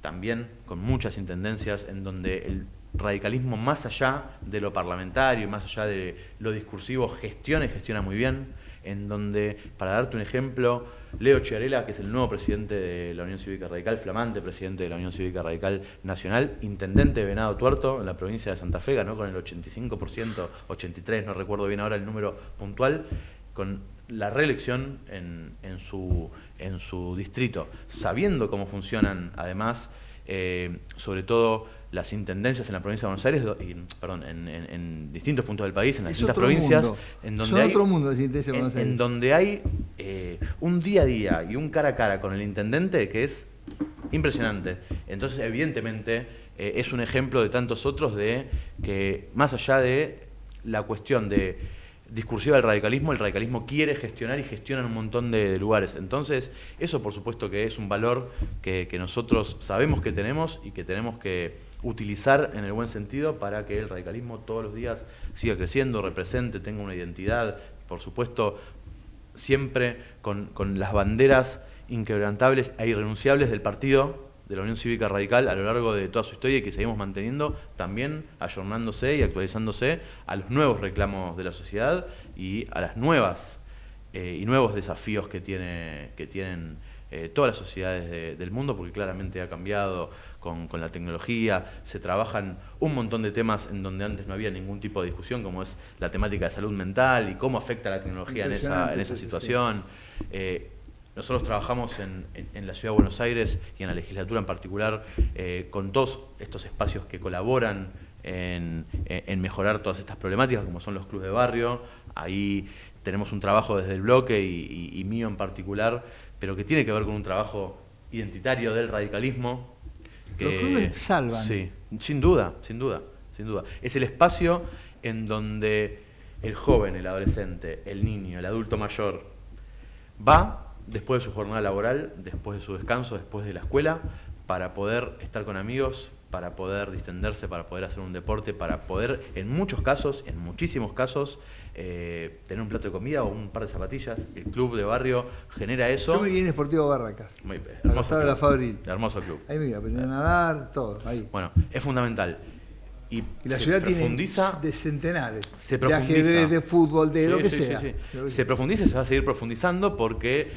también con muchas intendencias en donde el radicalismo, más allá de lo parlamentario, más allá de lo discursivo, gestiona muy bien, en donde, para darte un ejemplo, Leo Chiarella, que es el nuevo presidente de la Unión Cívica Radical, flamante presidente de la Unión Cívica Radical Nacional, intendente de Venado Tuerto, en la provincia de Santa Fe, ganó con el 85%, 83%, no recuerdo bien ahora el número puntual, con la reelección en su distrito, sabiendo cómo funcionan, además, sobre todo las intendencias en la provincia de Buenos Aires, en distintos puntos del país, en las distintas provincias, en donde hay un día a día y un cara a cara con el intendente que es impresionante. Entonces, evidentemente, es un ejemplo de tantos otros de que, más allá de la cuestión discursiva del radicalismo, el radicalismo quiere gestionar y gestiona en un montón de lugares. Entonces, eso por supuesto que es un valor que nosotros sabemos que tenemos y que tenemos que utilizar en el buen sentido para que el radicalismo todos los días siga creciendo, represente, tenga una identidad, por supuesto, siempre con las banderas inquebrantables e irrenunciables del partido, de la Unión Cívica Radical, a lo largo de toda su historia, y que seguimos manteniendo, también ayornándose y actualizándose a los nuevos reclamos de la sociedad y a las nuevas y nuevos desafíos que tienen todas las sociedades del mundo, porque claramente ha cambiado con la tecnología, se trabajan un montón de temas en donde antes no había ningún tipo de discusión, como es la temática de salud mental y cómo afecta la tecnología en esa situación. Nosotros trabajamos en la Ciudad de Buenos Aires y en la legislatura en particular con todos estos espacios que colaboran en mejorar todas estas problemáticas, como son los clubes de barrio. Ahí tenemos un trabajo desde el bloque y mío en particular, pero que tiene que ver con un trabajo identitario del radicalismo. Los clubes salvan. Sí, sin duda. Es el espacio en donde el joven, el adolescente, el niño, el adulto mayor va después de su jornada laboral, después de su descanso, después de la escuela, para poder estar con amigos, para poder distenderse, para poder hacer un deporte, para poder, en muchos casos, en muchísimos casos, tener un plato de comida o un par de zapatillas. El club de barrio genera eso. Yo me guié en Sportivo Barracas. Hermoso de la Fabril. Hermoso club. Ahí me aprendí a nadar, todo, ahí. Bueno, es fundamental. Y la ciudad tiene de centenares, de ajedrez, de fútbol, de lo que sea. Se profundiza y se va a seguir profundizando porque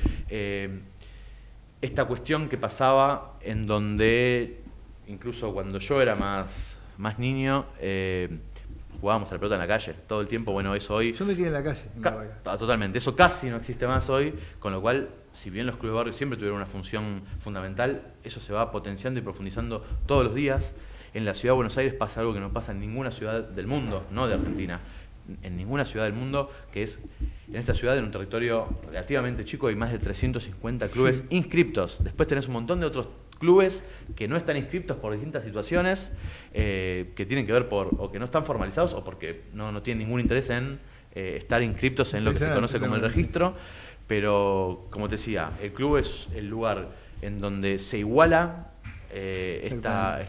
esta cuestión que pasaba en donde, incluso cuando yo era más niño, jugábamos a la pelota en la calle todo el tiempo. Bueno, eso hoy... Yo me quedé en la calle. Totalmente. Eso casi no existe más hoy, con lo cual, si bien los clubes de barrio siempre tuvieron una función fundamental, eso se va potenciando y profundizando todos los días. En la Ciudad de Buenos Aires pasa algo que no pasa en ninguna ciudad del mundo, no de Argentina, en ninguna ciudad del mundo, que es, en esta ciudad, en un territorio relativamente chico, hay más de 350 clubes inscriptos. Después tenés un montón de otros clubes que no están inscriptos por distintas situaciones, que tienen que ver o que no están formalizados o porque no tienen ningún interés en estar inscriptos en lo que se conoce como el registro. Pero, como te decía, el club es el lugar en donde se iguala esta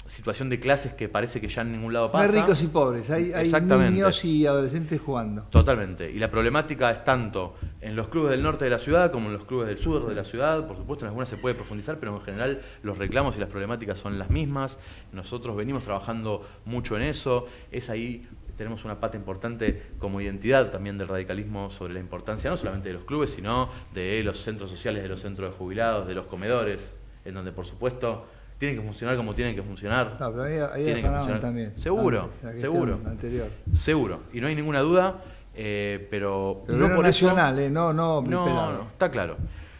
situación de clases que parece que ya en ningún lado pasa. No hay ricos y pobres, hay niños y adolescentes jugando. Totalmente. Y la problemática es tanto en los clubes del norte de la ciudad como en los clubes del sur de la ciudad. Por supuesto, en algunas se puede profundizar, pero en general los reclamos y las problemáticas son las mismas. Nosotros venimos trabajando mucho en eso. Es ahí, tenemos una pata importante como identidad también del radicalismo sobre la importancia no solamente de los clubes, sino de los centros sociales, de los centros de jubilados, de los comedores, en donde, por supuesto, tienen que funcionar como tienen que funcionar. No, pero ahí afanaban también. Seguro, seguro. Anterior. Seguro. Y no hay ninguna duda, pero no por nacional, eso, no, está claro.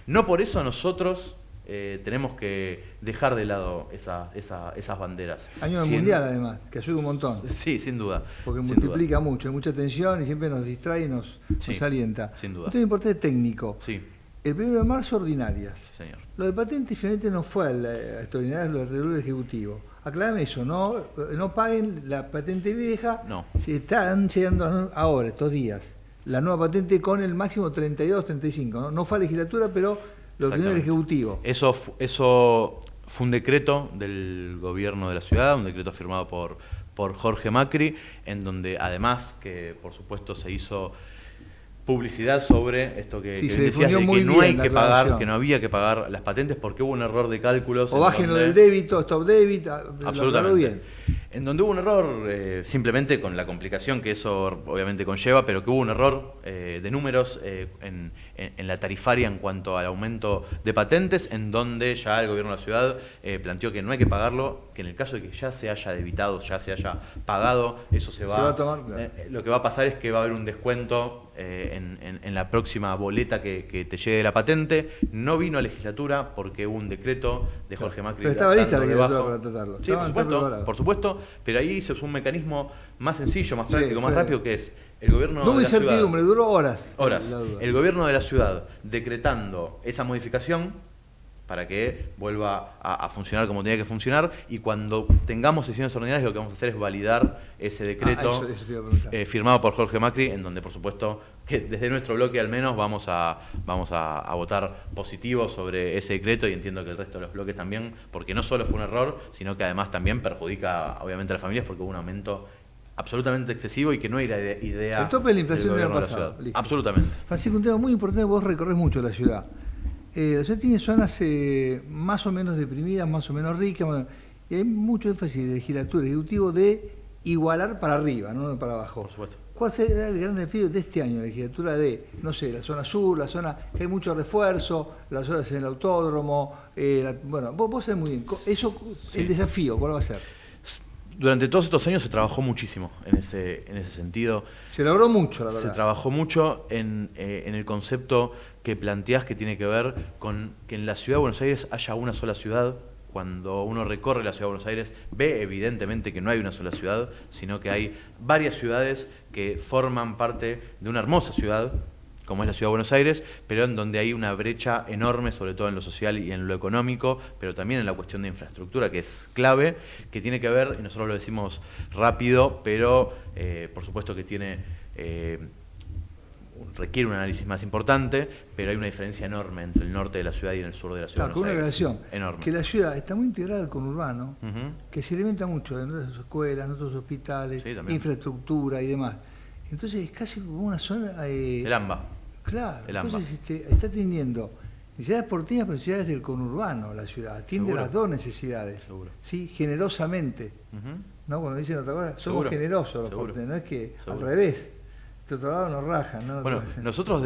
No por eso nosotros tenemos que dejar de lado esas banderas. Año del Mundial, además, que ayuda un montón. Sí, sin duda. Porque sin multiplica duda. mucho, hay mucha tensión y siempre nos distrae y nos alienta. Sin duda. Un tema importante técnico. Sí. El 1 de marzo, ordinarias. Sí, señor. Lo de patentes finalmente no fue a extraordinarias, lo del Ejecutivo. Aclárame eso, no paguen la patente vieja, No. Si están llegando ahora, estos días, la nueva patente con el máximo 32, 35, no fue a legislatura, pero lo opinó el Ejecutivo. Eso fue un decreto del gobierno de la ciudad, un decreto firmado por Jorge Macri, en donde además que por supuesto se hizo publicidad sobre esto que decías, de que no hay que pagar, que no había que pagar las patentes porque hubo un error de cálculos. O bájenlo del débito, stop débit, absolutamente. Bien. En donde hubo un error, simplemente con la complicación que eso obviamente conlleva, pero que hubo un error de números en la tarifaria en cuanto al aumento de patentes, en donde ya el gobierno de la ciudad planteó que no hay que pagarlo, que en el caso de que ya se haya debitado, ya se haya pagado, eso se va a tomar. Claro. Lo que va a pasar es que va a haber un descuento en la próxima boleta que te llegue la patente. No vino a legislatura porque hubo un decreto de Jorge Macri. Pero estaba lista la legislatura para tratarlo. Sí, por supuesto, pero ahí se usó un mecanismo más sencillo, más práctico, más rápido, que es el gobierno de la ciudad. No hubo incertidumbre, duró horas. El gobierno de la ciudad decretando esa modificación para que vuelva a funcionar como tenía que funcionar, y cuando tengamos sesiones ordinarias lo que vamos a hacer es validar ese decreto firmado por Jorge Macri, en donde por supuesto que desde nuestro bloque al menos vamos a votar positivo sobre ese decreto, y entiendo que el resto de los bloques también, porque no solo fue un error, sino que además también perjudica obviamente a las familias porque hubo un aumento absolutamente excesivo y que no era idea. El tope de la inflación del año pasado. Absolutamente. Francisco, un tema muy importante, vos recorres mucho la ciudad. La ciudad tiene zonas más o menos deprimidas, más o menos ricas, y hay mucho énfasis de legislatura, ejecutivo, de igualar para arriba, no para abajo. Por supuesto. ¿Cuál será el gran desafío de este año, la legislatura de, no sé, la zona sur, la zona que hay mucho refuerzo, las zonas en el autódromo? Bueno, vos sabés muy bien, eso, sí. El desafío, ¿cuál va a ser? Durante todos estos años se trabajó muchísimo en ese sentido. Se logró mucho, la verdad. Se trabajó mucho en el concepto que planteás, que tiene que ver con que en la Ciudad de Buenos Aires haya una sola ciudad. Cuando uno recorre la Ciudad de Buenos Aires, ve evidentemente que no hay una sola ciudad, sino que hay varias ciudades que forman parte de una hermosa ciudad, como es la Ciudad de Buenos Aires, pero en donde hay una brecha enorme, sobre todo en lo social y en lo económico, pero también en la cuestión de infraestructura, que es clave, que tiene que ver, y nosotros lo decimos rápido, pero por supuesto que requiere un análisis más importante, pero hay una diferencia enorme entre el norte de la ciudad y el sur de la ciudad de Buenos Aires. Con una relación, enorme. Que la ciudad está muy integrada al conurbano, que se alimenta mucho de nuestras escuelas, nuestros hospitales, infraestructura y demás. Entonces es casi como una zona... el AMBA. Claro, el AMBA. Entonces está teniendo necesidades porteñas, pero necesidades del conurbano, la ciudad. Atiende Seguro. las dos necesidades. Seguro. Sí, generosamente. ¿No? Cuando dicen otra cosa, somos Seguro. generosos los porteños, no es que al revés. De otro lado nos rajan, ¿no? Bueno, nosotros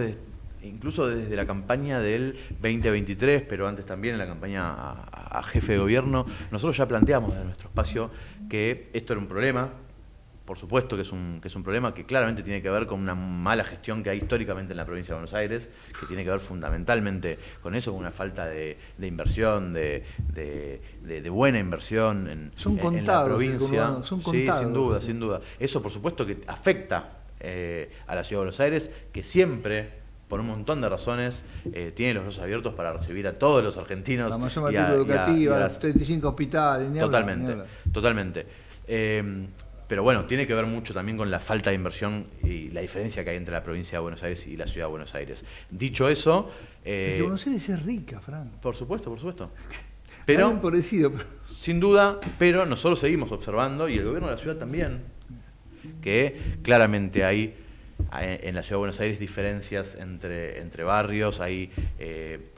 incluso desde la campaña del 2023, pero antes también en la campaña a jefe de gobierno, nosotros ya planteamos en nuestro espacio que esto era un problema. Por supuesto que es un problema que claramente tiene que ver con una mala gestión que hay históricamente en la provincia de Buenos Aires, que tiene que ver fundamentalmente con eso, con una falta de inversión, de buena inversión en la provincia. Son contados. Sí, sin duda. Eso por supuesto que afecta a la Ciudad de Buenos Aires, que siempre, por un montón de razones, tiene los brazos abiertos para recibir a todos los argentinos. La mayor matrícula educativa, 35 hospitales, Totalmente. Pero bueno, tiene que ver mucho también con la falta de inversión y la diferencia que hay entre la provincia de Buenos Aires y la Ciudad de Buenos Aires. Dicho eso... Porque Buenos Aires es rica, Fran. Por supuesto. Pero, sin duda, pero nosotros seguimos observando, y el gobierno de la ciudad también, que claramente hay en la Ciudad de Buenos Aires diferencias entre barrios, hay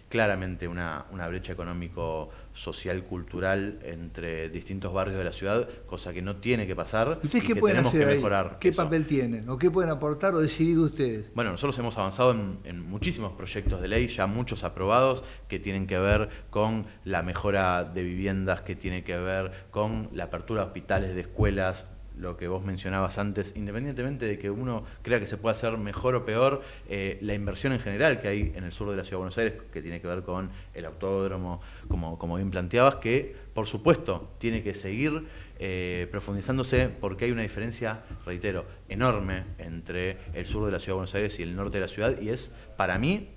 claramente una brecha económico-social, cultural entre distintos barrios de la ciudad, cosa que no tiene que pasar. ¿Ustedes qué pueden hacer ahí? ¿Qué papel tienen? ¿O qué pueden aportar o decidir ustedes? Bueno, nosotros hemos avanzado en muchísimos proyectos de ley, ya muchos aprobados, que tienen que ver con la mejora de viviendas, que tiene que ver con la apertura de hospitales, de escuelas, lo que vos mencionabas antes, independientemente de que uno crea que se pueda hacer mejor o peor, la inversión en general que hay en el sur de la Ciudad de Buenos Aires, que tiene que ver con el autódromo, como bien planteabas, que por supuesto tiene que seguir profundizándose, porque hay una diferencia, reitero, enorme entre el sur de la Ciudad de Buenos Aires y el norte de la ciudad, y es, para mí,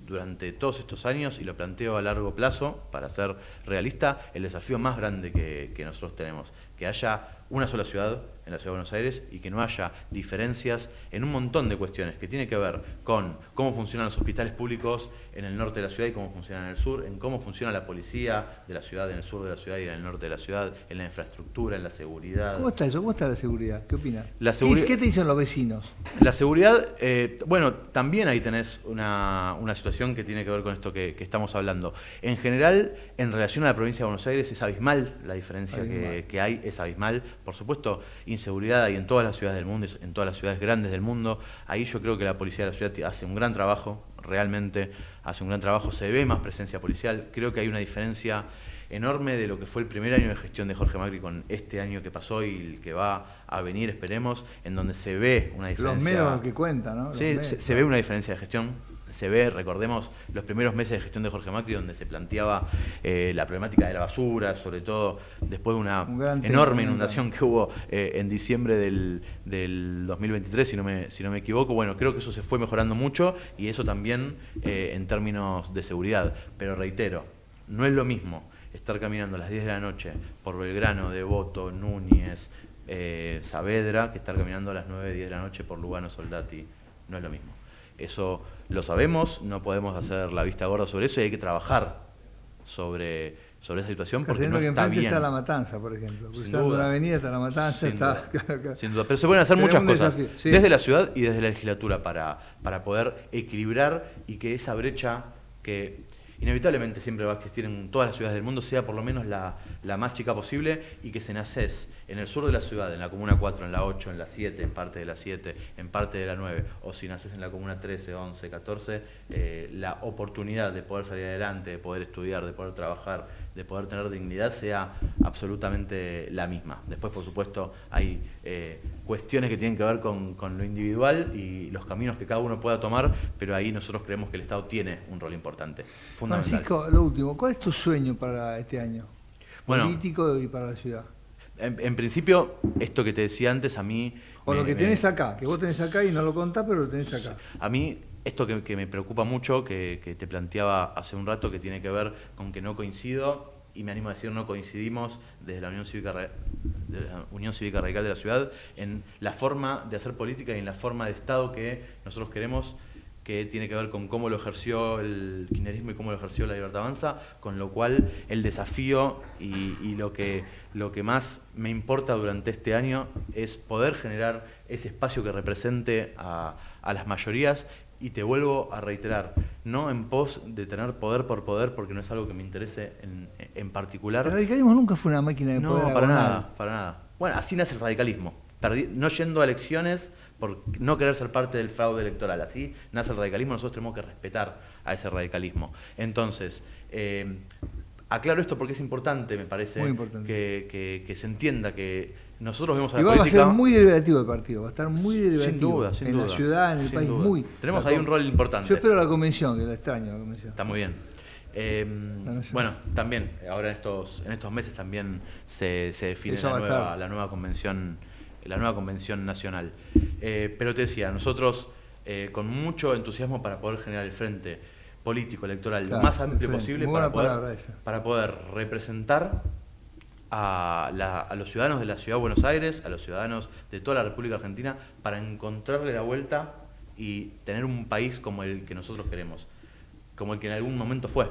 durante todos estos años, y lo planteo a largo plazo, para ser realista, el desafío más grande que nosotros tenemos, que haya una sola ciudad en la Ciudad de Buenos Aires y que no haya diferencias en un montón de cuestiones que tiene que ver con cómo funcionan los hospitales públicos en el norte de la ciudad y cómo funcionan en el sur, en cómo funciona la policía de la ciudad en el sur de la ciudad y en el norte de la ciudad, en la infraestructura, en la seguridad. ¿Cómo está eso? ¿Cómo está la seguridad? ¿Qué opinas? ¿Qué te dicen los vecinos? La seguridad, bueno, también ahí tenés una situación que tiene que ver con esto que estamos hablando. En general, en relación a la provincia de Buenos Aires, es abismal la diferencia que hay, es abismal. Por supuesto, inseguridad hay en todas las ciudades del mundo, en todas las ciudades grandes del mundo. Ahí yo creo que la policía de la ciudad hace un gran trabajo, realmente hace un gran trabajo, se ve más presencia policial. Creo que hay una diferencia enorme de lo que fue el primer año de gestión de Jorge Macri con este año que pasó y el que va a venir, esperemos, en donde se ve una diferencia. Los medios lo que cuentan, ¿no? Sí, se ve una diferencia de gestión. Se ve, recordemos, los primeros meses de gestión de Jorge Macri, donde se planteaba la problemática de la basura, sobre todo después de una enorme inundación que hubo en diciembre del 2023, si no me equivoco. Bueno, creo que eso se fue mejorando mucho y eso también en términos de seguridad. Pero reitero, no es lo mismo estar caminando a las 10 de la noche por Belgrano, Devoto, Núñez, Saavedra, que estar caminando a las 9, 10 de la noche por Lugano, Soldati. No es lo mismo. Eso lo sabemos, no podemos hacer la vista gorda sobre eso y hay que trabajar sobre esa situación porque no que está enfrente bien. está La Matanza, por ejemplo. Cruzando una avenida está La Matanza. Sin duda. Pero se pueden hacer muchas cosas sí, desde la ciudad y desde la legislatura para poder equilibrar y que esa brecha que inevitablemente siempre va a existir en todas las ciudades del mundo sea por lo menos la más chica posible y que se nacés en el sur de la ciudad, en la Comuna 4, en la 8, en la 7, en parte de la 7, en parte de la 9, o si nacés en la Comuna 13, 11, 14, la oportunidad de poder salir adelante, de poder estudiar, de poder trabajar, de poder tener dignidad sea absolutamente la misma. Después, por supuesto, hay cuestiones que tienen que ver con lo individual y los caminos que cada uno pueda tomar, pero ahí nosotros creemos que el Estado tiene un rol importante, fundamental. Francisco, lo último, ¿cuál es tu sueño para este año? Político y para la ciudad. En principio, esto que te decía antes, a mí... O lo que tenés acá, que vos tenés acá y no lo contás, pero lo tenés acá. A mí, esto que me preocupa mucho, que te planteaba hace un rato, que tiene que ver con que no coincido, y me animo a decir no coincidimos desde la Unión Cívica Radical de la ciudad, en la forma de hacer política y en la forma de Estado que nosotros queremos, que tiene que ver con cómo lo ejerció el kirchnerismo y cómo lo ejerció la Libertad Avanza, con lo cual el desafío y lo que más me importa durante este año es poder generar ese espacio que represente a las mayorías, y te vuelvo a reiterar, no en pos de tener poder por poder, porque no es algo que me interese en particular. El radicalismo nunca fue una máquina de poder. No, para nada. Bueno, así nace el radicalismo, no yendo a elecciones por no querer ser parte del fraude electoral. Así nace el radicalismo, nosotros tenemos que respetar a ese radicalismo. Entonces, aclaro esto porque es importante, me parece, muy importante. Que se entienda que nosotros vemos a la política... política... va a ser muy deliberativo el partido, va a estar muy deliberativo. Sin duda. La ciudad, en el país, duda. muy... Tenemos ahí un rol importante. Yo espero la convención, que la extraño la convención. Está muy bien. Bueno, también, ahora en estos meses también se define la nueva convención nacional. Pero te decía, nosotros con mucho entusiasmo para poder generar el frente político, electoral, lo más amplio posible para poder representar a los ciudadanos de la Ciudad de Buenos Aires, a los ciudadanos de toda la República Argentina, para encontrarle la vuelta y tener un país como el que nosotros queremos, como el que en algún momento fue,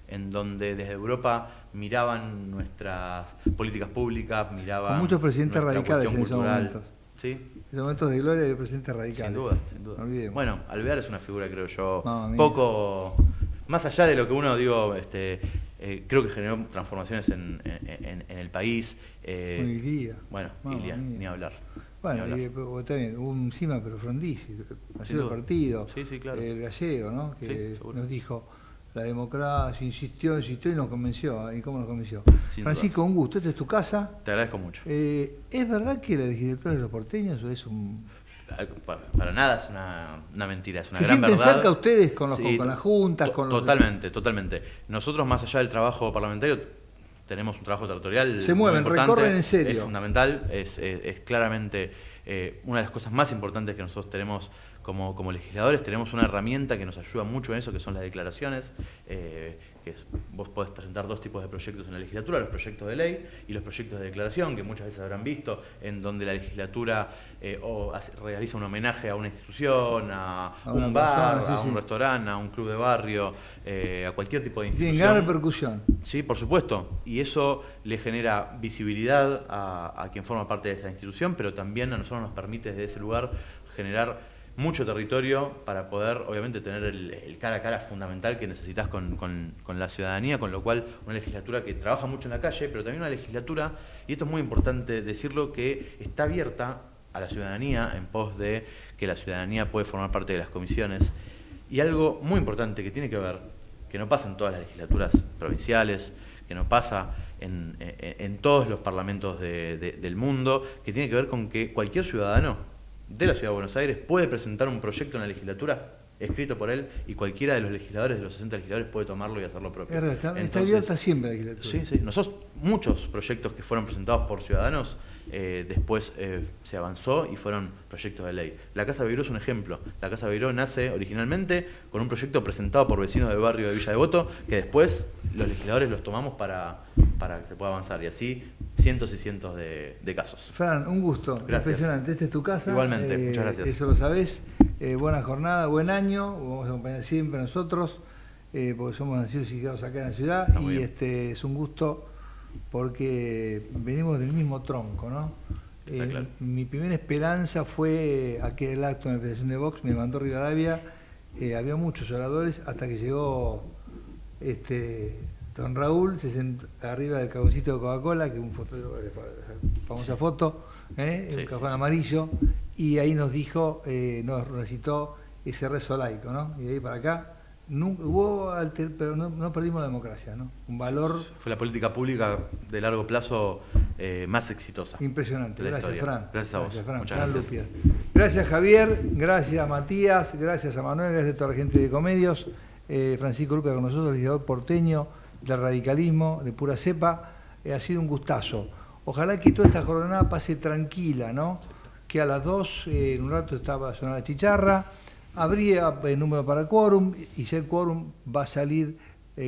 en donde desde Europa miraban nuestras políticas públicas, miraban... Con muchos presidentes radicales en esos cultural. momentos. ¿Sí? En esos momentos de gloria de presidentes radicales. Sin duda. No olvidemos. Bueno, Alvear es una figura, creo yo, poco... Más allá de lo que uno, creo que generó transformaciones en el país. Ilia. Bueno, Ilia, ni hablar. Bueno, está bien, hubo un CIMA, pero Frondizi, nació el partido, sí, claro. el gallego, ¿no? Que sí, nos dijo, la democracia, insistió y nos convenció. ¿Y cómo nos convenció? Sin Francisco, un gusto, esta es tu casa. Te agradezco mucho. ¿Es verdad que la legislatura es de los porteños o es un...? Para nada es una mentira, es una ¿Se gran sienten verdad. cerca ustedes con Sí, las juntas? Totalmente. Nosotros, más allá del trabajo parlamentario, tenemos un trabajo territorial. Se mueven, muy importante, recorren en serio. Es fundamental, es claramente una de las cosas más importantes que nosotros tenemos como legisladores. Tenemos una herramienta que nos ayuda mucho en eso, que son las declaraciones. Vos podés presentar dos tipos de proyectos en la legislatura: los proyectos de ley y los proyectos de declaración, que muchas veces habrán visto, en donde la legislatura realiza un homenaje a una institución, a un bar, persona, a un restaurante, a un club de barrio, a cualquier tipo de institución. Tienen gran repercusión. Sí, por supuesto. Y eso le genera visibilidad a quien forma parte de esa institución, pero también a nosotros nos permite desde ese lugar generar mucho territorio para poder, obviamente, tener el cara a cara fundamental que necesitas con la ciudadanía, con lo cual una legislatura que trabaja mucho en la calle, pero también una legislatura, y esto es muy importante decirlo, que está abierta a la ciudadanía en pos de que la ciudadanía puede formar parte de las comisiones. Y algo muy importante que tiene que ver, que no pasa en todas las legislaturas provinciales, que no pasa en todos los parlamentos del mundo, que tiene que ver con que cualquier ciudadano de la Ciudad de Buenos Aires puede presentar un proyecto en la legislatura escrito por él, y cualquiera de los legisladores, de los 60 legisladores, puede tomarlo y hacerlo propio. Está abierta siempre la legislatura. Sí. Nosotros, muchos proyectos que fueron presentados por ciudadanos, después se avanzó y fueron proyectos de ley. La Casa Beiró es un ejemplo. La Casa Beiró nace originalmente con un proyecto presentado por vecinos del barrio de Villa Devoto, que después los legisladores los tomamos para que se pueda avanzar, y así cientos y cientos de casos. Fran, un gusto. Gracias. Impresionante. Esta es tu casa. Igualmente, muchas gracias. Eso lo sabés. Buena jornada, buen año. Vamos a acompañar siempre nosotros, porque somos nacidos y criados acá en la ciudad. Está muy y bien. es un gusto porque venimos del mismo tronco, ¿no? Claro. Mi primera esperanza fue aquel acto en la Federación de Box, me mandó Rivadavia. Había muchos oradores hasta que llegó don Raúl, se sentó arriba del cajoncito de Coca-Cola, que es un fotógrafo de famosa foto, un cajón amarillo, y ahí nos dijo, nos recitó ese rezo laico, ¿no? Y de ahí para acá pero no perdimos la democracia, ¿no? Un valor... Fue la política pública de largo plazo más exitosa. Impresionante. Gracias, Fran. Gracias a vos. Fran. Muchas Fran gracias. Lupias. Gracias, Javier. Gracias, Matías. Gracias a Manuel. Gracias a toda la gente de Comedios. Francisco Lupia con nosotros, legislador porteño del radicalismo, de pura cepa. Ha sido un gustazo. Ojalá que toda esta jornada pase tranquila, ¿no? Que a las 2, en un rato, estaba sonando la chicharra. Habría número para quórum, y si el quórum va a salir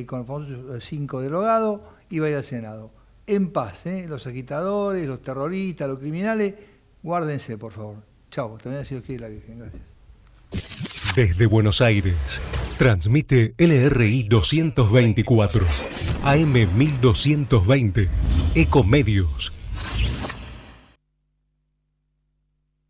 con el famoso 5 del hogado y va a ir al Senado. En paz, los agitadores, los terroristas, los criminales, guárdense, por favor. Chau, también ha sido que la Virgen, gracias. Desde Buenos Aires, transmite LRI 224, AM 1220, Ecomedios.